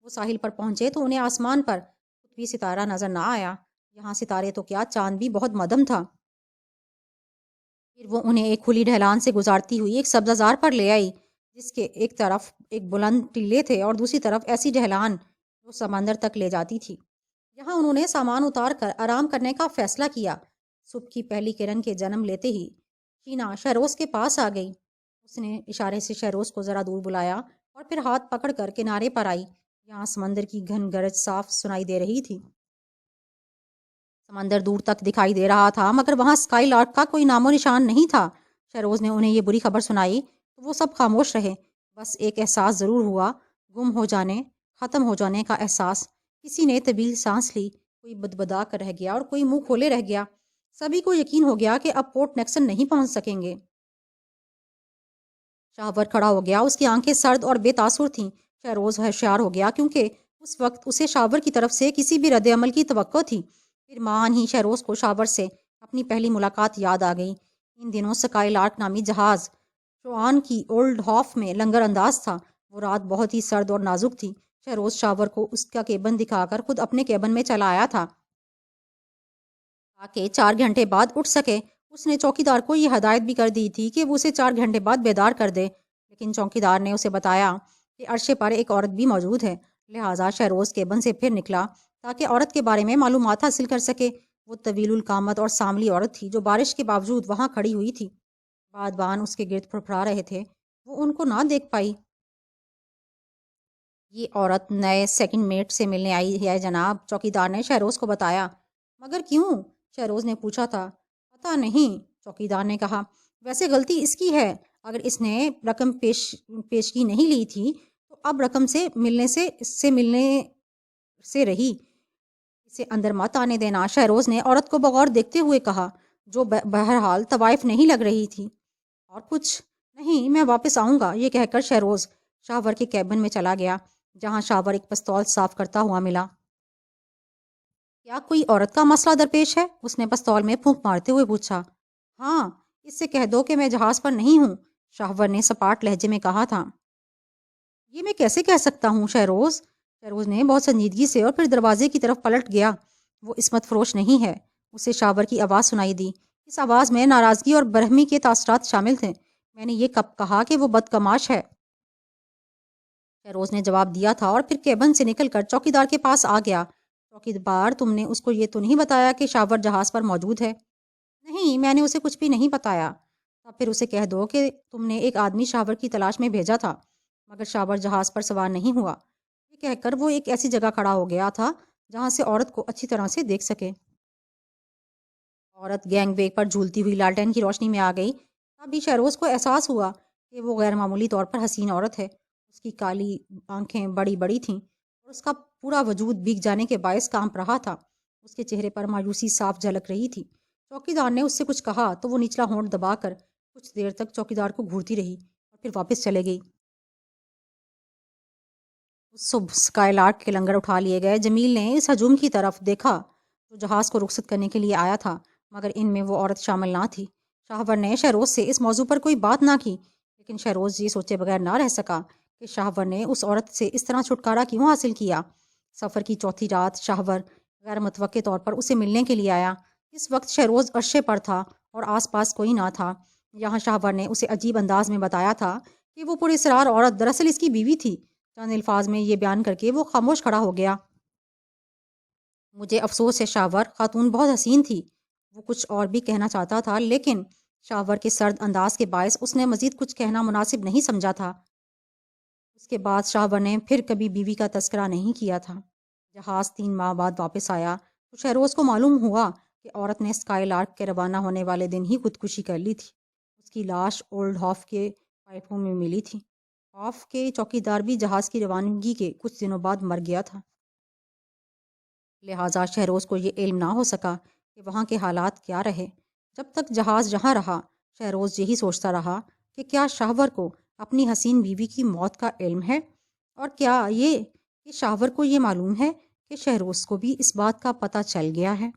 وہ ساحل پر پہنچے تو انہیں آسمان پر قطبی ستارہ نظر نہ آیا۔ یہاں ستارے تو کیا، چاند بھی بہت مدھم تھا۔ پھر وہ انہیں ایک کھلی ڈھلان سے گزارتی ہوئی ایک سبزہ زار پر لے آئی جس کے ایک طرف ایک بلند ٹیلے تھے اور دوسری طرف ایسی ڈھلان جو سمندر تک لے جاتی تھی۔ یہاں انہوں نے سامان اتار کر آرام کرنے کا فیصلہ کیا۔ صبح کی پہلی کرن کے جنم لیتے ہی شینا شہروز کے پاس آ گئی۔ اس نے اشارے سے شہروز کو ذرا دور بلایا اور پھر ہاتھ پکڑ کر کنارے پر آئی۔ یہاں سمندر کی گھن گرج صاف سنائی دے رہی تھی۔ سمندر دور تک دکھائی دے رہا تھا مگر وہاں اسکائی لاٹ کا کوئی نام و نشان نہیں تھا۔ شہروز نے انہیں یہ بری خبر سنائی تو وہ سب خاموش رہے۔ بس ایک احساس ضرور ہوا، گم ہو جانے، ختم ہو جانے کا احساس۔ کسی نے طویل سانس لی، کوئی بدبدا کر رہ گیا اور کوئی منہ کھولے رہ گیا۔ سبھی کو یقین ہو گیا کہ اب پورٹ نیکسن نہیں پہنچ سکیں گے۔ شاہور کھڑا ہو گیا، اس کی آنکھیں سرد اور بے تاثر تھیں۔ شہروز ہوشیار ہو گیا کیونکہ اس وقت اسے شاہور کی طرف سے کسی بھی رد عمل کی توقع تھی۔ پھر مان ہی شہروز کو شاہور سے اپنی پہلی ملاقات یاد آ گئی۔ ان دنوں سکائی لارک نامی جہاز چوان کی اولڈ ہاف میں لنگر انداز تھا۔ وہ رات بہت ہی سرد اور نازک تھی۔ شہروز شاہور کو اس کا کیبن دکھا کر خود اپنے کیبن میں چلا آیا تھا تاکہ 4 گھنٹے بعد اٹھ سکے۔ اس نے چوکیدار کو یہ ہدایت بھی کر دی تھی کہ وہ اسے 4 گھنٹے بعد بیدار کر دے، لیکن چوکیدار نے اسے بتایا کہ عرشے پر ایک عورت بھی موجود ہے۔ لہٰذا شہروز کیبن سے پھر نکلا تاکہ عورت کے بارے میں معلومات حاصل کر سکے۔ وہ طویل القامت اور سانولی عورت تھی جو بارش کے باوجود وہاں کھڑی ہوئی تھی۔ بادبان اس کے گرد پھڑپڑا رہے تھے، وہ ان کو نہ دیکھ پائی۔ یہ عورت نئے سیکنڈ میٹ سے ملنے آئی ہے جناب، چوکیدار نے شہروز کو بتایا۔ مگر کیوں؟ شہروز نے پوچھا تھا۔ پتہ نہیں، چوکیدار نے کہا۔ ویسے غلطی اس کی ہے، اگر اس نے رقم پیشگی نہیں لی تھی تو اب رقم سے ملنے سے رہی، اسے اندر مت آنے دینا۔ شہروز نے عورت کو بغور دیکھتے ہوئے کہا جو بہرحال طوائف نہیں لگ رہی تھی۔ اور کچھ نہیں، میں واپس آؤں گا، یہ کہہ کر شہروز شاہور کے کیبن میں چلا گیا جہاں شاہور ایک پستول صاف کرتا ہوا ملا۔ کیا کوئی عورت کا مسئلہ درپیش ہے؟ اس نے پستول میں پھونک مارتے ہوئے پوچھا۔ ہاں، اس سے کہہ دو کہ میں جہاز پر نہیں ہوں، شاہور نے سپاٹ لہجے میں کہا تھا۔ یہ میں کیسے کہہ سکتا ہوں شہروز؟ شہروز نے بہت سنجیدگی سے اور پھر دروازے کی طرف پلٹ گیا۔ وہ عصمت فروش نہیں ہے، اسے شاہور کی آواز سنائی دی۔ اس آواز میں ناراضگی اور برہمی کے تاثرات شامل تھے۔ میں نے یہ کب کہا کہ وہ بدکماش ہے؟ شہروز نے جواب دیا تھا اور پھر کیبن سے نکل کر چوکیدار کے پاس آ گیا۔ چوکیدار، تم نے اس کو یہ تو نہیں بتایا کہ شاہور جہاز پر موجود ہے؟ نہیں، میں نے اسے کچھ بھی نہیں بتایا۔ تب پھر اسے کہہ دو کہ تم نے ایک آدمی شاہور کی تلاش میں بھیجا تھا مگر شاہور جہاز پر سوار نہیں ہوا۔ یہ کہہ کر وہ ایک ایسی جگہ کھڑا ہو گیا تھا جہاں سے عورت کو اچھی طرح سے دیکھ سکے۔ عورت گینگ وے پر جھولتی ہوئی لالٹین کی روشنی میں آ گئی۔ تب بھی شہروز کو احساس ہوا کہ وہ غیر معمولی طور پر حسین عورت ہے۔ اس کی کالی آنکھیں بڑی بڑی تھیں اور اس کا پورا وجود بھیگ جانے کے باعث کانپ رہا تھا۔ اس کے چہرے پر مایوسی صاف جھلک رہی تھی۔ چوکیدار نے اس سے کچھ کہا تو وہ نچلا ہونٹ دبا کر کچھ دیر تک چوکیدار کو گھورتی رہی اور پھر واپس چلے گئی۔ اس صبح اسکائی لارک کے لنگر اٹھا لیے گئے۔ جمیل نے اس ہجوم کی طرف دیکھا جو جہاز کو رخصت کرنے کے لیے آیا تھا مگر ان میں وہ عورت شامل نہ تھی۔ شاہور نے شہروز سے اس موضوع پر کوئی بات نہ کی لیکن شہروز یہ سوچے بغیر نہ رہ سکا کہ شاہور نے اس عورت سے اس طرح چھٹکارا کیوں حاصل کیا۔ سفر کی چوتھی رات شاہور غیر متوقع طور پر اسے ملنے کے لیے آیا۔ اس وقت شہروز عرشے پر تھا اور آس پاس کوئی نہ تھا۔ یہاں شاہور نے اسے عجیب انداز میں بتایا تھا کہ وہ پراسرار عورت دراصل اس کی بیوی تھی۔ چند الفاظ میں یہ بیان کر کے وہ خاموش کھڑا ہو گیا۔ مجھے افسوس ہے شاہور، خاتون بہت حسین تھی۔ وہ کچھ اور بھی کہنا چاہتا تھا لیکن شاہور کے سرد انداز کے باعث اس نے مزید کچھ کہنا مناسب نہیں سمجھا تھا۔ اس کے بعد شاہور نے پھر کبھی بیوی کا تذکرہ نہیں کیا تھا۔ جہاز 3 ماہ بعد واپس آیا تو شہروز کو معلوم ہوا کہ عورت نے اسکائی لارک کے روانہ ہونے والے دن ہی خودکشی کر لی تھی۔ اس کی لاش اولڈ ہاف کے پائپوں میں ملی تھی۔ ہاف کے چوکیدار بھی جہاز کی روانگی کے کچھ دنوں بعد مر گیا تھا۔ لہٰذا شہروز کو یہ علم نہ ہو سکا کہ وہاں کے حالات کیا رہے۔ جب تک جہاز جہاں رہا شہروز یہی سوچتا رہا کہ کیا شاہور کو اپنی حسین بیوی کی موت کا علم ہے، اور کیا یہ کہ شاہور کو یہ معلوم ہے کہ شہروز کو بھی اس بات کا پتہ چل گیا ہے۔